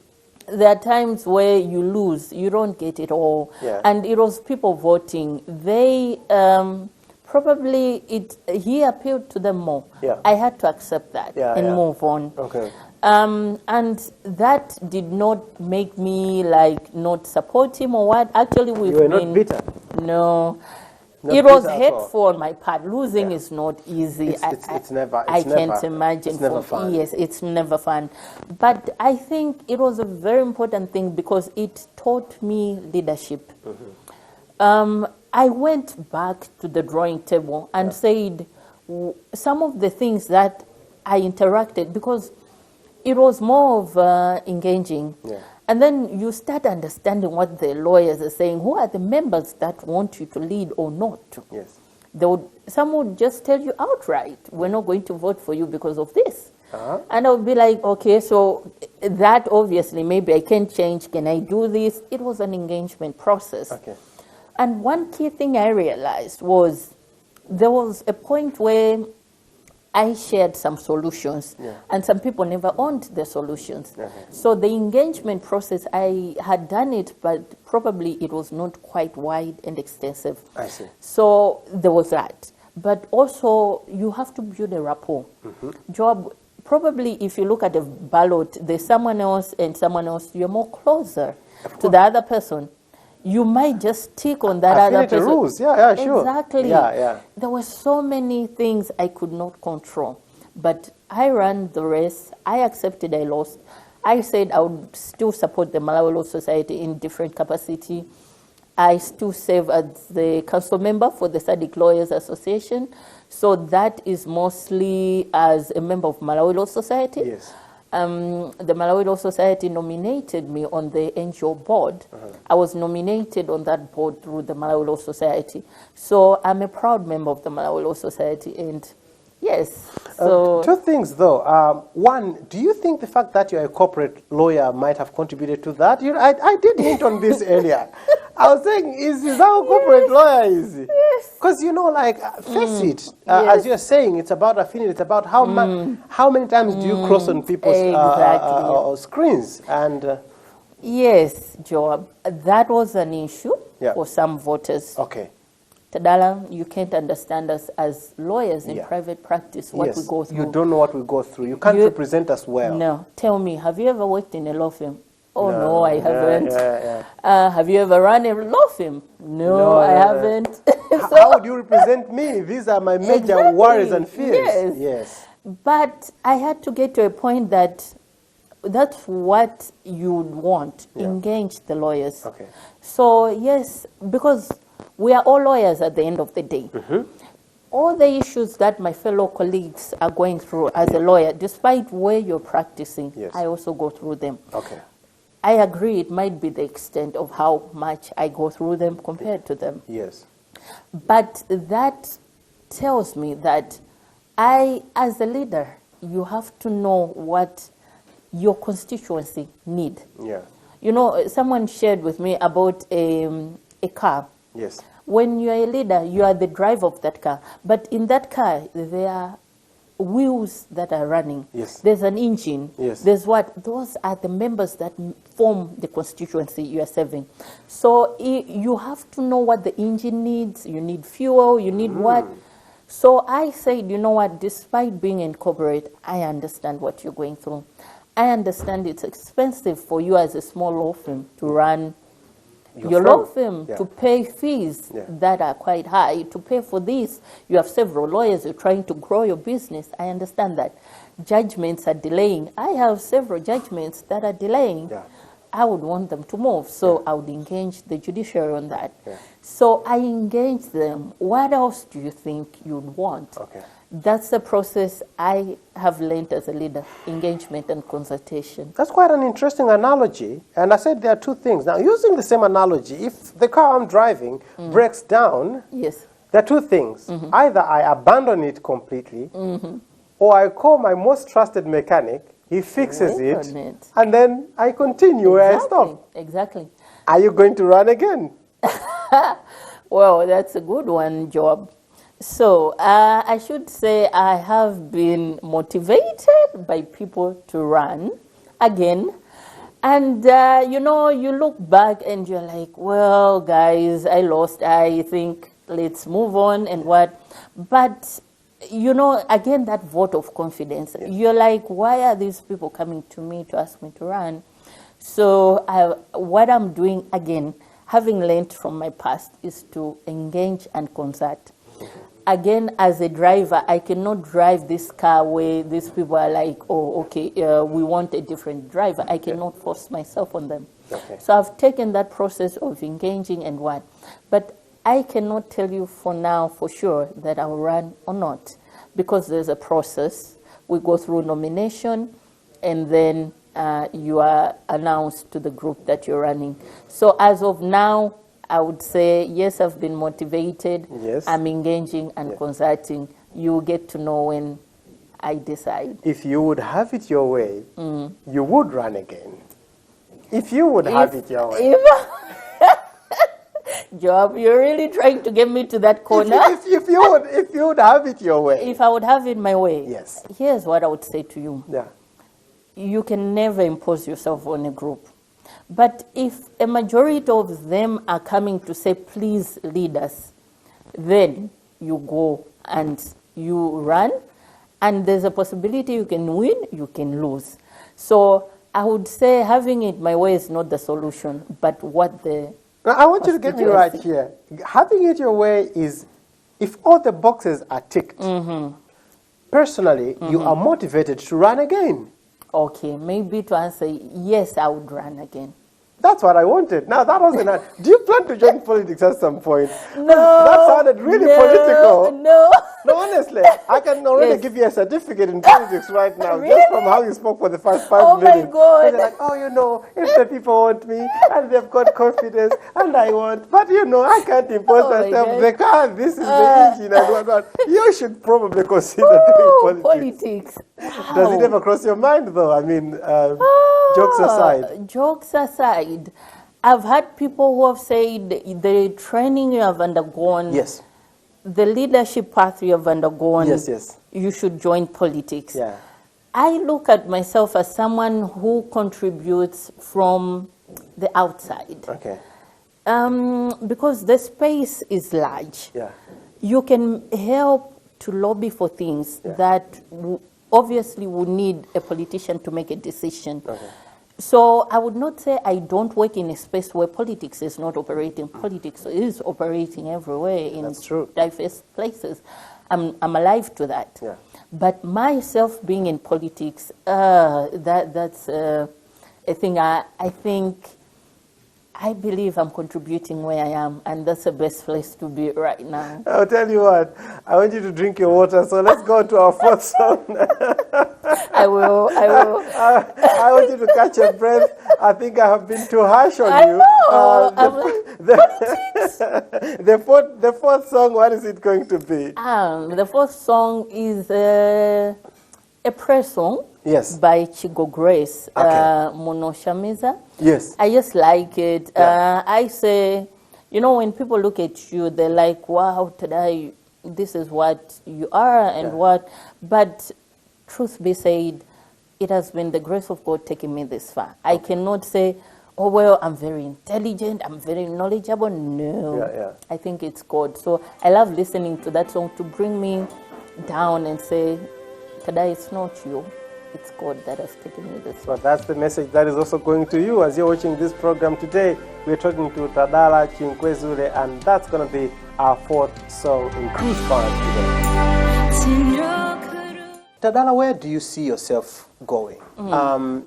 There are times where you lose, you don't get it all. Yeah. And it was people voting. They he appealed to them more. Yeah. I had to accept that and move on. Okay. And that did not make me like not support him or what. Actually, you were not bitter. No. It was hateful on my part. Losing is not easy. It's never. I can't imagine. It's never fun. Yes, it's never fun. But I think it was a very important thing because it taught me leadership. Mm-hmm. I went back to the drawing table and said some of the things that I interacted because it was more of engaging. Yeah. And then you start understanding what the lawyers are saying. Who are the members that want you to lead or not? Yes. Some would just tell you outright, we're not going to vote for you because of this. And I would be like, okay, so that obviously maybe I can change. Can I do this? It was an engagement process. Okay. And one key thing I realized was there was a point where I shared some solutions, and some people never owned the solutions. So the engagement process, I had done it, but probably it was not quite wide and extensive. I see. So there was that. But also, you have to build a rapport. Mm-hmm. Joab, probably if you look at the ballot, there's someone else and someone else, you're more closer to the other person. You might just stick on that other person. Rules. Yeah, sure. Exactly. Yeah. There were so many things I could not control. But I ran the race. I accepted I lost. I said I would still support the Malawi Law Society in different capacity. I still serve as the council member for the SADC Lawyers Association. So that is mostly as a member of Malawi Law Society. Yes. The Malawi Law Society nominated me on the NGO board. I was nominated on that board through the Malawi Law Society. So I'm a proud member of the Malawi Law Society. And yes, so... two things though. One, do you think the fact that you're a corporate lawyer might have contributed to that? I did hint on this earlier. I was saying, is how a corporate lawyer is? Yes. Because, face it, as you're saying, it's about affinity. It's about how many times do you cross on people's screens. And Yes, Joab, that was an issue Yeah. for some voters. Okay. Tadala, you can't understand us as lawyers in Yeah. private practice, what yes. we go through. You don't know what we go through. You can't You- represent us well. No. Tell me, have you ever worked in a law firm? Oh, no, I haven't. Yeah. Have you ever run a law firm? No, I haven't. How would you represent me? These are my major Exactly. worries and fears. Yes. But I had to get to a point that that's what you would want. Yeah. Engage the lawyers. Okay. So, yes, because we are all lawyers at the end of the day. All the issues that my fellow colleagues are going through as a lawyer, despite where you're practicing, Yes. I also go through them. Okay. I agree it might be the extent of how much I go through them compared to them. Yes. But that tells me that I, as a leader, you have to know what your constituency need. Yeah. You know, someone shared with me about a car. Yes. When you are a leader, you are the driver of that car. But in that car, there are wheels that are running. Yes. There's an engine. Yes. There's what? Those are the members that form the constituency you are serving. So you have to know what the engine needs. You need fuel. You need what? So I said, you know what? Despite being in corporate, I understand what you're going through. I understand it's expensive for you as a small law firm to run your law firm, Yeah. to pay fees Yeah. that are quite high, to pay for this. You have several lawyers, you're trying to grow your business. I understand that. Judgments are delaying. I have several judgments that are delaying. Yeah. I would want them to move, so I would engage the judiciary on that. Yeah. So I engage them. What else do you think you'd want? Okay. That's the process I have learned as a leader, engagement and consultation. That's quite an interesting analogy. And I said there are two things. Now, using the same analogy, if the car I'm driving breaks down, Yes. there are two things. Either I abandon it completely, or I call my most trusted mechanic, he fixes Work it, on it. and then I continue where I stop. Exactly. Are you going to run again? Well, that's a good one, Joab. So I should say I have been motivated by people to run again. And, you know, you look back and you're like, well, guys, I lost. I think let's move on and what. But, you know, again, that vote of confidence. You're like, why are these people coming to me to ask me to run? So what I'm doing, again, having learned from my past, is to engage and consult. Again, as a driver, I cannot drive this car where these people are like, oh, okay, we want a different driver. I cannot force myself on them. Okay. So I've taken that process of engaging and what. But I cannot tell you for now for sure that I'll run or not, because there's a process. We go through nomination, and then you are announced to the group that you're running. So as of now, I would say, yes, I've been motivated. Yes. I'm engaging and consulting. You will get to know when I decide. If you would have it your way, you would run again. If you would have it your way. Joab, you're really trying to get me to that corner. If you would have it your way. If I would have it my way, Yes. Here's what I would say to you. Yeah. You can never impose yourself on a group. But if a majority of them are coming to say, please lead us, then you go and you run, and there's a possibility you can win, you can lose. So I would say having it my way is not the solution, but what the... Now, I want you to get me right here. Having it your way is, if all the boxes are ticked, personally, you are motivated to run again. Okay, maybe to answer, yes, I would run again. That's what I wanted. Now, that wasn't... Do you plan to join politics at some point? No. That sounded really political. No. No, honestly, I can already give you a certificate in politics right now, Really? just from how you spoke for the first 5 Oh my minutes. God. And you're like, oh, you know, if the people want me, and they've got confidence, and I want, but you know, I can't impose Oh my myself. God. The car, this is the engine, and whatnot. You should probably consider doing politics. Politics. Does it ever cross your mind, though? I mean, jokes aside. Jokes aside, I've had people who have said the training you have undergone, Yes. the leadership path you have undergone, Yes. you should join politics. Yeah. I look at myself as someone who contributes from the outside. Okay. Because the space is large. Yeah. You can help to lobby for things that obviously would need a politician to make a decision. Okay. So I would not say I don't work in a space where politics is not operating. Politics is operating everywhere in diverse places. I'm alive to that. Yeah. But myself being in politics, that's a thing I believe I'm contributing where I am, and that's the best place to be right now. I'll tell you what, I want you to drink your water, so let's go to our fourth song. I will. I want you to catch your breath. I think I have been too harsh on you. The fourth song, what is it going to be? The fourth song is a prayer song. Yes. By Chigo Grace, Mono Shamiza. Yes. I just like it. I say, when people look at you, they're like, wow, today, this is what you are and what. But truth be said, it has been the grace of God taking me this far. I cannot say, oh, well, I'm very intelligent, I'm very knowledgeable. No. I think it's God. So I love listening to that song to bring me down and say, today it's not you. It's God that has taken me this way. So that's the message that is also going to you as you're watching this program today. We're talking to Tadala Chinkwezule, and that's going to be our fourth song in Cruise 5 today. Tadala, where do you see yourself going?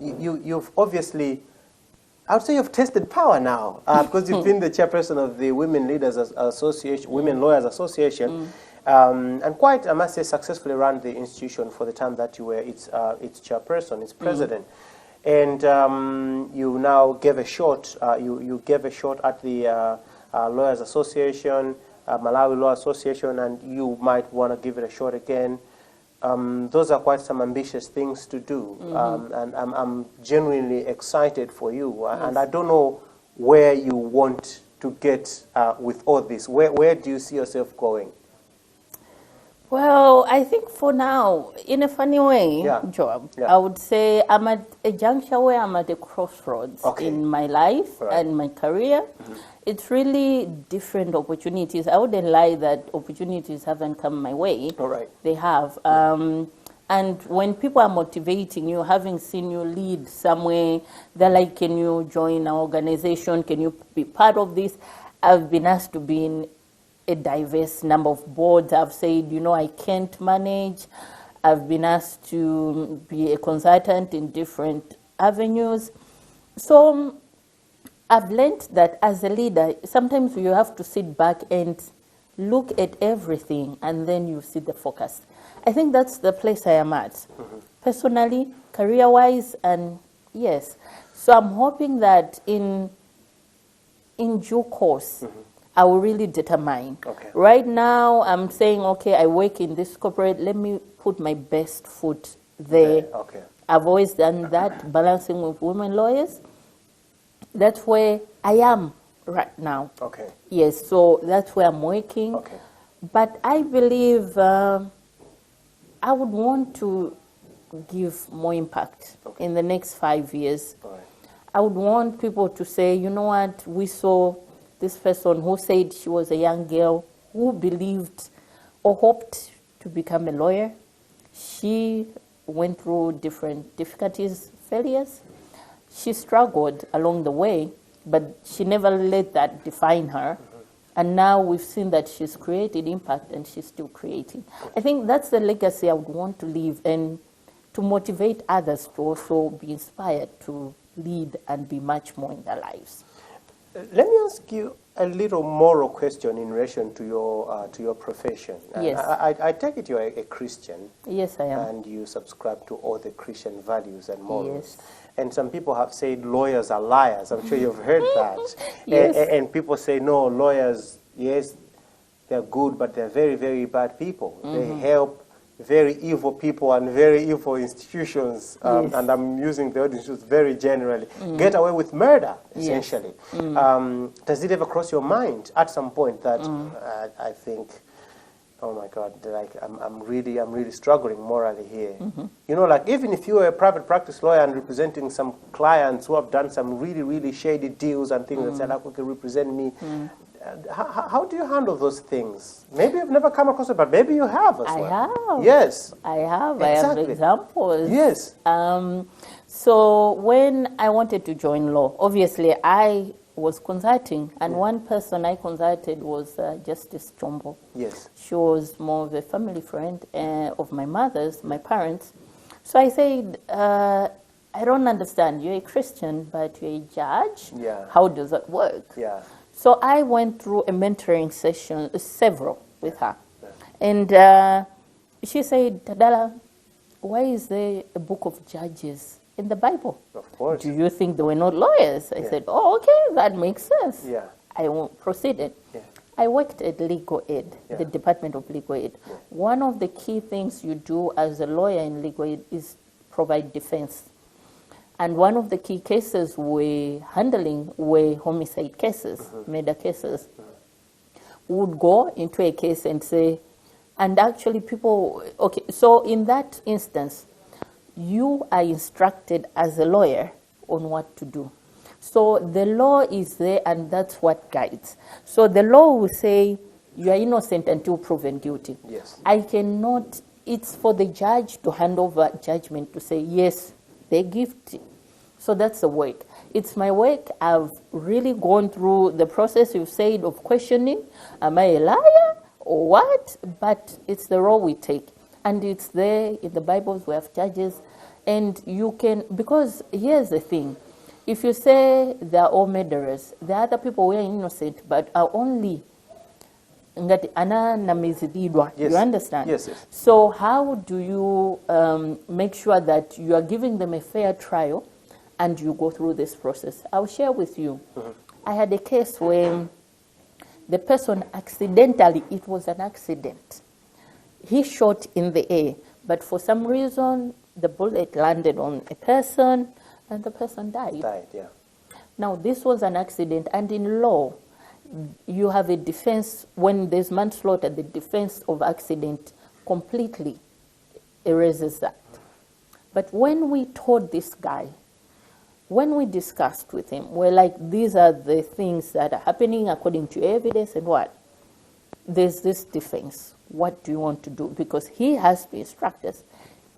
You've obviously, I would say you've tested power now because you've been the chairperson of the Women Leaders Association, Women Lawyers Association. And quite, I must say, successfully ran the institution for the time that you were its chairperson, its president. And you now gave a shot, you gave a shot at the Lawyers Association, Malawi Law Association, and you might want to give it a shot again. Those are quite some ambitious things to do, and I'm genuinely excited for you. And I don't know where you want to get with all this. Where do you see yourself going? Well, I think for now, in a funny way, Joab, I would say I'm at a juncture where I'm at a crossroads in my life and my career. It's really different opportunities. I wouldn't lie that opportunities haven't come my way. They have. And when people are motivating you, having seen you lead somewhere, they're like, can you join our organization? Can you be part of this? I've been asked to be in a diverse number of boards. I've said, I can't manage. I've been asked to be a consultant in different avenues. So I've learned that as a leader, sometimes you have to sit back and look at everything and then you see the focus. I think that's the place I am at, personally, career-wise, and yes. So I'm hoping that in due course, I will really determine. Right now, I'm saying, I work in this corporate, let me put my best foot there. I've always done that, balancing with women lawyers. That's where I am right now. Yes, so that's where I'm working. But I believe I would want to give more impact in the next 5 years. I would want people to say, you know what, we saw this person who said she was a young girl who believed or hoped to become a lawyer. She went through different difficulties, failures. She struggled along the way, but she never let that define her. And now we've seen that she's created impact and she's still creating. I think that's the legacy I would want to leave and to motivate others to also be inspired to lead and be much more in their lives. Let me ask you a little moral question in relation to your profession. Yes. I take it you're a Christian. Yes, I am. And you subscribe to all the Christian values and morals. Yes. And some people have said lawyers are liars. I'm sure you've heard that. Yes. And people say, no, lawyers, yes, they're good, but they're very, very bad people. They help very evil people and very evil institutions, and I'm using the word institutions very generally, get away with murder, essentially. Does it ever cross your mind at some point that I think Oh my God! Like I'm really struggling morally here. You know, like even if you are a private practice lawyer and representing some clients who have done some really shady deals and things, and say like, okay, represent me. How do you handle those things? Maybe you've never come across it, but maybe you have as well. I have. Yes. I have. Exactly. I have examples. Yes. So when I wanted to join law, obviously I was consulting, and one person I consulted was Justice Chombo. Yes. She was more of a family friend of my mother's, my parents. So I said, I don't understand. You're a Christian, but you're a judge. Yeah. How does that work? Yeah. So I went through a mentoring session, several with her. And she said, Tadala, why is there a book of Judges in the Bible? Of course. Do you think they were not lawyers? I said, oh, okay, that makes sense. Yeah. I proceeded. Yeah. I worked at Legal Aid, the Department of Legal Aid. Yeah. One of the key things you do as a lawyer in legal aid is provide defense. And one of the key cases we're handling were homicide cases, murder cases. We would go into a case and say, and actually people, okay, so in that instance, you are instructed as a lawyer on what to do. So the law is there, and that's what guides. So the law will say, you are innocent until proven guilty. Yes. I cannot, it's for the judge to hand over judgment to say, yes, they're guilty. So that's the work. It's my work. I've really gone through the process you've said of questioning. Am I a liar or what? But it's the role we take. And it's there in the Bibles. We have judges. And you can, because here's the thing. If you say they're all murderers, the other people were innocent but are only ngati ana namizididwa. Yes. You understand? Yes, yes. So how do you make sure that you are giving them a fair trial and you go through this process? I'll share with you. I had a case where the person accidentally, it was an accident. He shot in the air, but for some reason, the bullet landed on a person and the person died. Died, yeah. Now, this was an accident, and in law, you have a defense. When there's manslaughter, the defense of accident completely erases that. But when we told this guy, when we discussed with him, we're like, these are the things that are happening according to evidence and what? There's this defense. What do you want to do? Because he has to instruct us.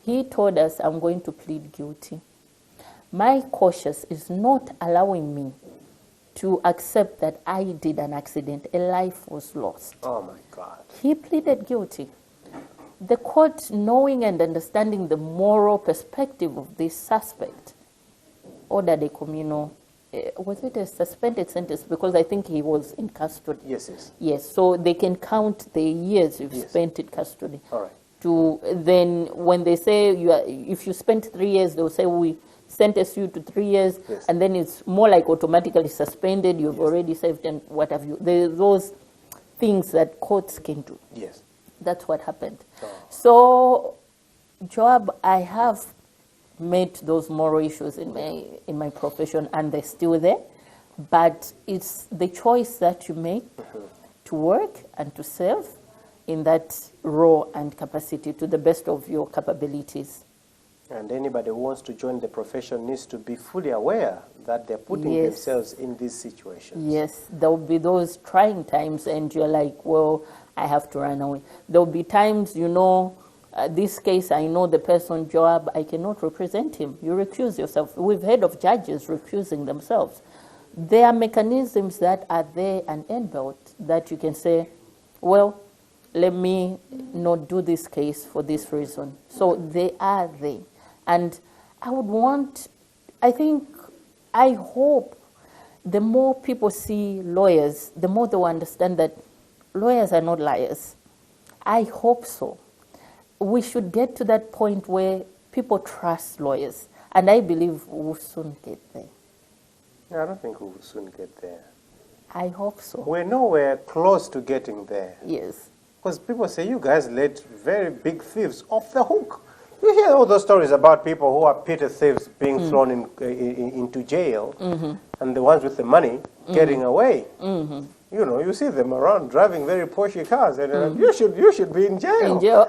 He told us, I'm going to plead guilty. My cautious is not allowing me to accept that I did an accident. A life was lost. Oh my God. He pleaded guilty. The court, knowing and understanding the moral perspective of this suspect, ordered a communal, was it a suspended sentence? Because I think he was in custody. Yes, yes. Yes, so they can count the years you've spent in custody. All right. To then, when they say, if you spent 3 years, they'll say, we sentence you to 3 years, and then it's more like automatically suspended, you've already served, and what have you. There's those things that courts can do. Yes. That's what happened. So, Joab, I have met those moral issues in my profession, and they're still there. But it's the choice that you make to work and to serve in that role and capacity to the best of your capabilities. And anybody who wants to join the profession needs to be fully aware that they're putting themselves in these situations. Yes, there will be those trying times, and you're like, well, I have to run away. There will be times, this case, I know the person, Joab, I cannot represent him. You recuse yourself. We've heard of judges recusing themselves. There are mechanisms that are there and inbuilt that you can say, well, let me not do this case for this reason. So they are there. And I hope the more people see lawyers, the more they will understand that lawyers are not liars. I hope so. We should get to that point where people trust lawyers. And I believe we'll soon get there. No, I don't think we will soon get there. I hope so. We're nowhere close to getting there. Yes. Because people say, you guys let very big thieves off the hook. You hear all those stories about people who are petty thieves being thrown into jail, and the ones with the money getting away. you know, you see them around driving very Porsche cars, and you should be in jail. In jail.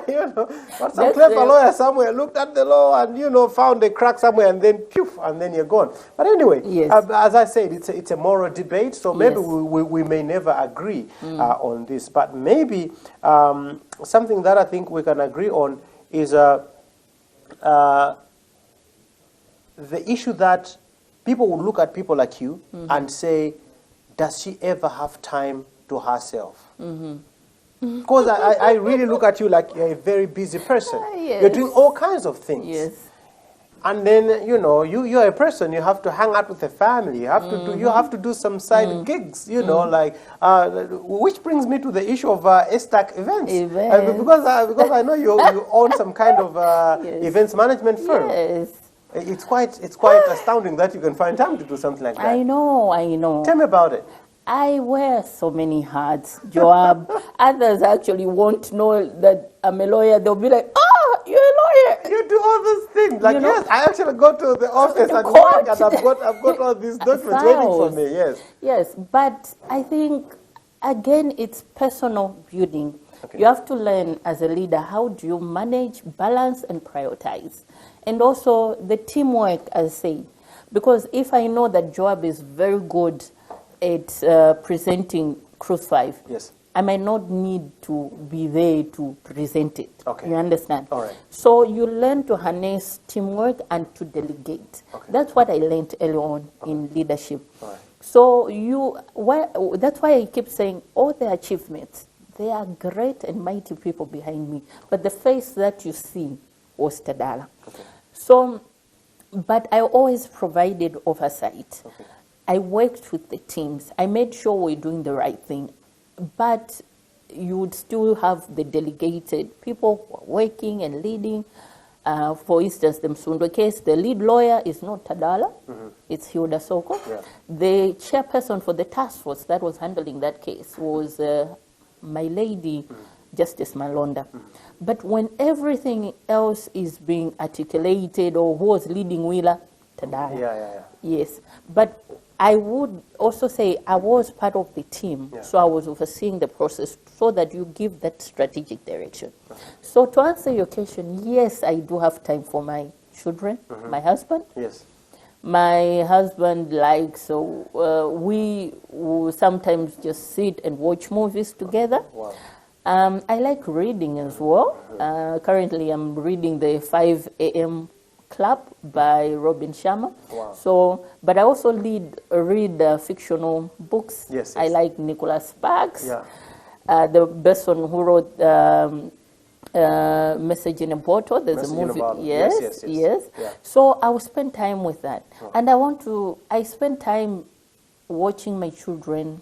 You know, but some clever lawyer somewhere looked at the law and, you know, found a crack somewhere, and then poof, and then you're gone. But anyway, as I said, it's a moral debate, so maybe we may never agree on this. But maybe something that I think we can agree on is the issue that people will look at people like you and say, does she ever have time to herself? Because I really look at you like you're a very busy person. Yes. You're doing all kinds of things. Yes. And then, you know, you're a person, you have to hang out with the family, you have to do some side gigs, you know, like, which brings me to the issue of ESTAC events. Because I know you own some kind of events management firm. Yes. It's quite astounding that you can find time to do something like that. I know. Tell me about it. I wear so many hats, Joab. Others actually won't know that I'm a lawyer. They'll be like, "Oh, you're a lawyer." You do all those things. Like, you know, yes, I actually go to the office and court. work, and I've got all these documents waiting for me. Yes. Yes, but I think again, it's personal building. Okay. You have to learn as a leader, how do you manage, balance, and prioritize, and also the teamwork, as I say, because if I know that Joab is very good at presenting Cruise 5. Yes. I might not need to be there to present it. Okay. You understand? All right. So you learn to harness teamwork and to delegate. Okay. That's what I learned early on in leadership. All right. So that's why I keep saying all the achievements, they are great and mighty people behind me. But the face that you see was Tadala. Okay. So, but I always provided oversight. Okay. I worked with the teams. I made sure we're doing the right thing. But you would still have the delegated people who are working and leading. For instance, the Nsundwe case, the lead lawyer is not Tadala, it's Hilda Soko. Yeah. The chairperson for the task force that was handling that case was my lady, Justice Malonda. But when everything else is being articulated, or who was leading Wheeler, Tadala. Yeah. Yes, but I would also say I was part of the team, so I was overseeing the process so that you give that strategic direction. Okay. So to answer your question, yes, I do have time for my children, my husband. Yes. My husband likes, so we will sometimes just sit and watch movies together. Wow. I like reading as well. Currently I'm reading the 5 a.m. Club by Robin Sharma. Wow. So, but I also read fictional books. Yes. I like Nicholas Sparks, Yeah. The person who wrote Message in a Bottle. There's Message a movie. in a Bottle. Yes. Yeah. So I will spend time with that, and I spend time watching my children.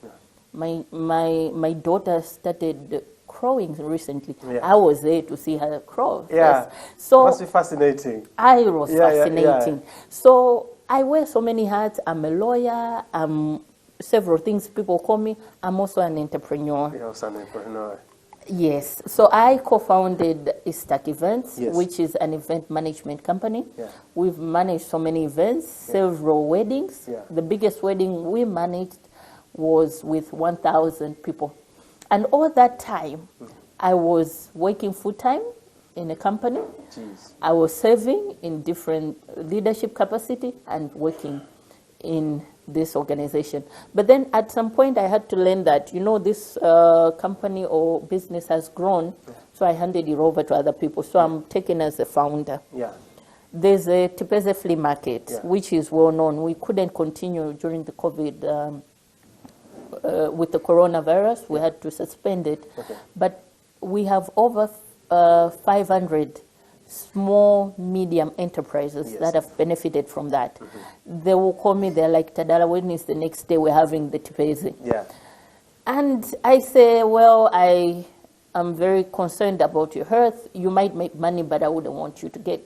Yeah. My daughter started crowing recently. Yeah. I was there to see her crow. Yeah. Yes. So must be fascinating. I was fascinating. Yeah. So I wear so many hats. I'm a lawyer. I'm several things people call me. I'm also an entrepreneur. You're also an entrepreneur. Yes. So I co-founded ESTAC Events, yes. which is an event management company. Yeah. We've managed so many events, several weddings. Yeah. The biggest wedding we managed was with 1,000 people. And all that time, I was working full-time in a company. Jeez. I was serving in different leadership capacity and working in this organization. But then at some point, I had to learn that, this company or business has grown, so I handed it over to other people. So I'm taken as a founder. Yeah. There's a Tepeze flea market, which is well known. We couldn't continue during the COVID with the coronavirus. We had to suspend it. Okay. But we have over 500 small, medium enterprises that have benefited from that. They will call me, they're like, Tadala, when is the next day we're having the Tepeze? Yeah. And I say, well, I am very concerned about your health. You might make money, but I wouldn't want you to get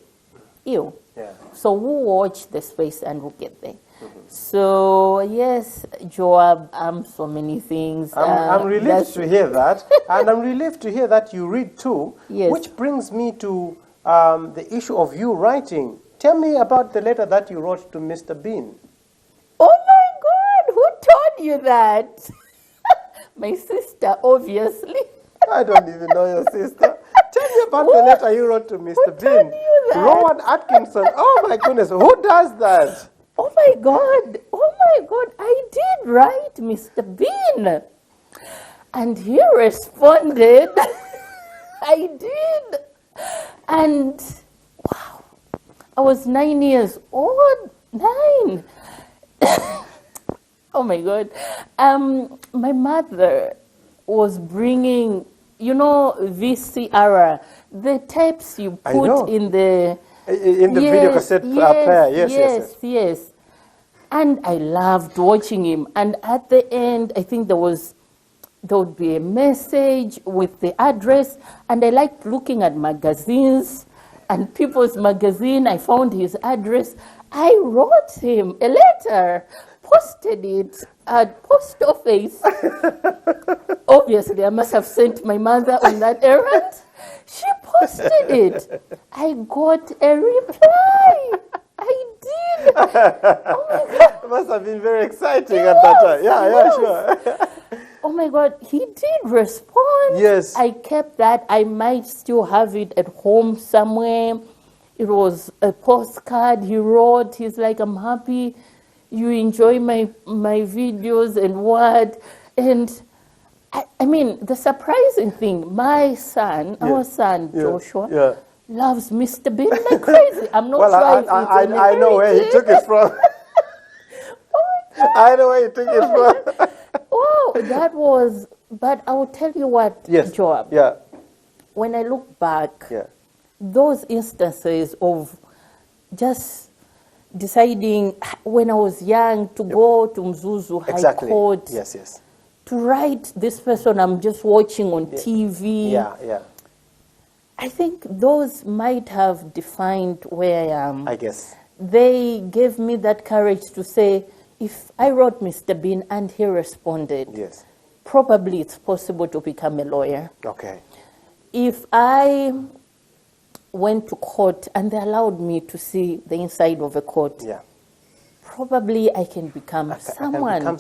ill. Yeah. So we'll watch the space and we'll get there. So, yes, Joab, so many things. I'm relieved to hear that. And I'm relieved to hear that you read too, which brings me to the issue of you writing. Tell me about the letter that you wrote to Mr. Bean. Oh, my God, who told you that? My sister, obviously. I don't even know your sister. Tell me about the letter you wrote to Mr. Bean. Rowan Atkinson. Oh my goodness, who does that? Oh my God, I did write Mr. Bean. And he responded. I did. And wow, I was 9 years old. 9. Oh my God. My mother was bringing, VCR, the tapes you put in the video cassette player. Yes. And I loved watching him. And at the end, I think there would be a message with the address. And I liked looking at magazines and People's Magazine. I found his address. I wrote him a letter, posted it at post office. Obviously, I must have sent my mother on that errand. She posted it. I got a reply. I did. Oh my God. It must have been very exciting at that time. Yeah, sure. Oh my God, he did respond. Yes. I kept that. I might still have it at home somewhere. It was a postcard he wrote. He's like, I'm happy you enjoy my videos and what. And I mean, the surprising thing, my son, our son, Joshua, loves Mr. Bean like crazy. I'm not sure I know where he took it from. I know where he took it from. Wow, that was, but I will tell you what, Joab. Yeah. When I look back, those instances of just deciding when I was young to go to Mzuzu High Court. Yes. To write this person I'm just watching on TV. Yeah. I think those might have defined where I am. I guess. They gave me that courage to say, if I wrote Mr. Bean and he responded, probably it's possible to become a lawyer. Okay. If I went to court and they allowed me to see the inside of a court, probably I can become someone. I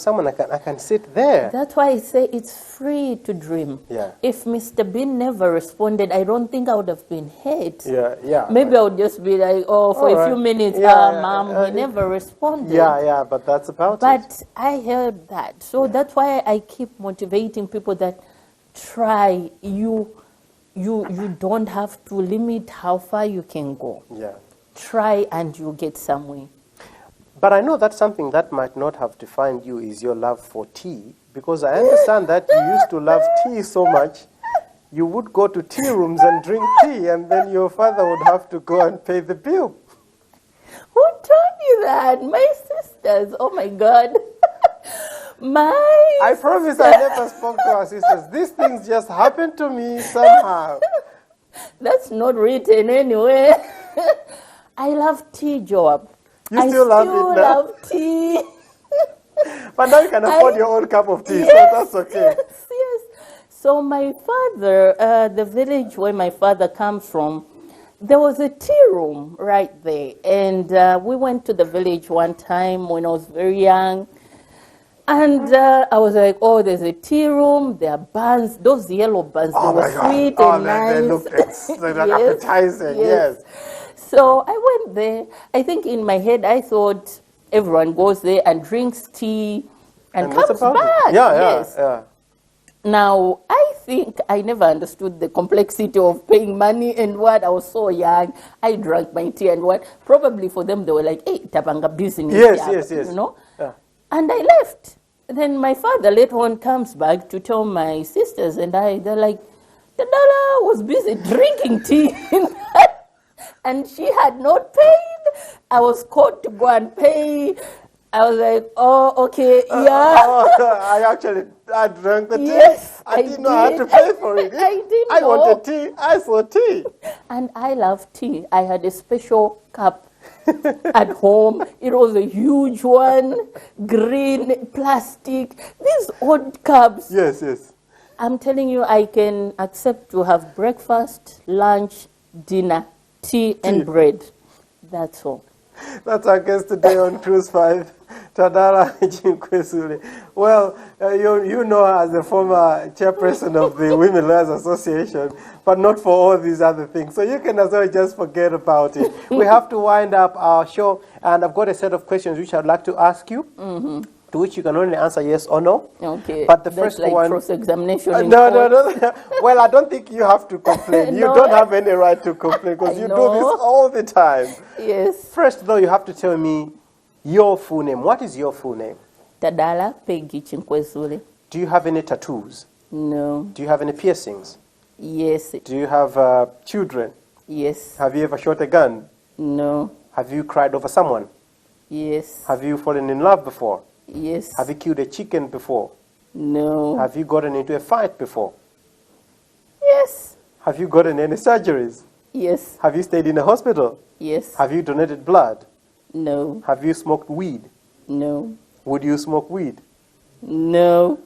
can sit there. That's why I say it's free to dream. Yeah. If Mr. Bean never responded, I don't think I would have been hurt. Yeah. Maybe I would just be like, for a few minutes, Mom, he never responded. Yeah, but that's about it. But I heard that. So that's why I keep motivating people that try. You don't have to limit how far you can go. Yeah. Try and you get somewhere. But I know that something that might not have defined you is your love for tea, because I understand that you used to love tea so much, you would go to tea rooms and drink tea, and then your father would have to go and pay the bill. Who told you that? My sisters. Oh my God. I promise I never spoke to our sisters. These things just happened to me somehow. That's not written anywhere. I love tea, Joab. You still love it now? I love tea. But now you can afford your own cup of tea, so that's okay. Yes. So my father, the village where my father comes from, there was a tea room right there. And we went to the village one time when I was very young. And I was like, there's a tea room, there are buns, those yellow buns, they were sweet and nice. They look appetizing, yes. So I went there. I think in my head I thought everyone goes there and drinks tea and comes back. Yeah. Now, I think I never understood the complexity of paying money and what. I was so young. I drank my tea and what. Probably for them, they were like, hey, tabanga business. Yes. You know? Yeah. And I left. Then my father later on comes back to tell my sisters and they're like, Tadala was busy drinking tea. And she had not paid. I was called to go and pay. I was like, okay, I drank the tea. Yes, I didn't know how to pay for it. I wanted tea. I saw tea. And I love tea. I had a special cup at home. It was a huge one, green, plastic. These odd cups. Yes. I'm telling you, I can accept to have breakfast, lunch, dinner, tea and bread. That's all. That's our guest today on Cruise 5, Tadala Chinkwezule. Well, you know her as the former chairperson of the Women Lawyers Association, but not for all these other things. So you can as well just forget about it. We have to wind up our show, and I've got a set of questions which I'd like to ask you. To which you can only answer yes or no. Okay. But the That's first like one. Cross-examination. No. Well, I don't think you have to complain. You don't have any right to complain because you do this all the time. Yes. First, though, you have to tell me your full name. What is your full name? Tadala Peggy Chinkwezule. Do you have any tattoos? No. Do you have any piercings? Yes. Do you have children? Yes. Have you ever shot a gun? No. Have you cried over someone? Yes. Have you fallen in love before? Yes. Have you killed a chicken before? No. Have you gotten into a fight before? Yes. Have you gotten any surgeries? Yes. Have you stayed in a hospital? Yes. Have you donated blood? No. Have you smoked weed? No. Would you smoke weed? No.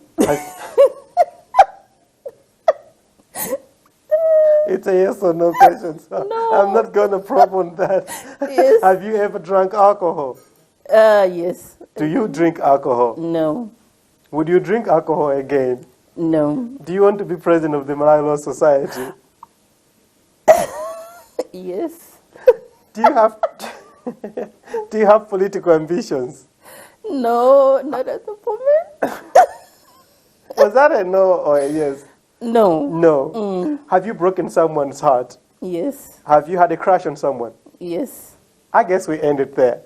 It's a yes or no question, so No. I'm not going to probe on that. Yes. Have you ever drunk alcohol? Yes. Do you drink alcohol? No. Would you drink alcohol again? No. Do you want to be president of the Malawi Law Society? Yes. Do you have political ambitions? No, not at the moment. Was that a no or a yes? No. No. Have you broken someone's heart? Yes. Have you had a crush on someone? Yes. I guess we end it there.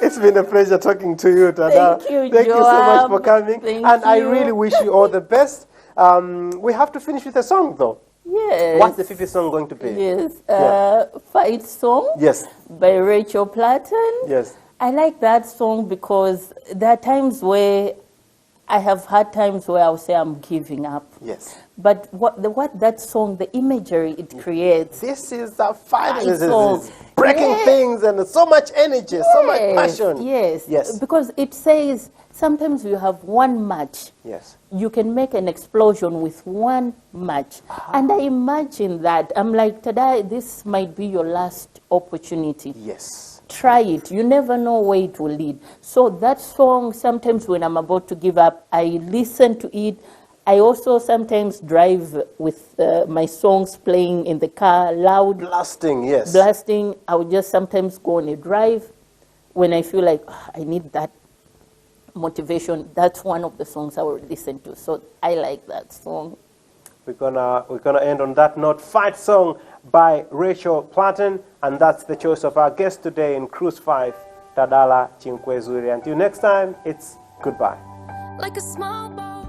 It's been a pleasure talking to you, Tadala. Thank you, Thank you so much Joab. for coming. Thank and I you. really wish you all the best. We have to finish with a song, though. Yes. What's the fifth song going to be? Yes. Yeah. Fight Song Yes. by Rachel Platten. Yes. I like that song because there are times where I have had times where I'll say I'm giving up. Yes. But what that song, the imagery it creates. This is a fight. This song. is breaking things and so much energy, so much passion. Yes. Yes. Because it says sometimes you have one match. Yes. You can make an explosion with one match. And I imagine that. I'm like, today, this might be your last opportunity. Yes. Try it. You never know where it will lead. So that song, sometimes when I'm about to give up, I listen to it. I also sometimes drive with my songs playing in the car, loud. Blasting, yes. Blasting. I would just sometimes go on a drive when I feel like I need that motivation. That's one of the songs I will listen to. So I like that song. We're gonna end on that note. Fight Song by Rachel Platten, and that's the choice of our guest today in Cruise 5, Tadala Chinkwezule. Until next time, it's goodbye. Like a small boat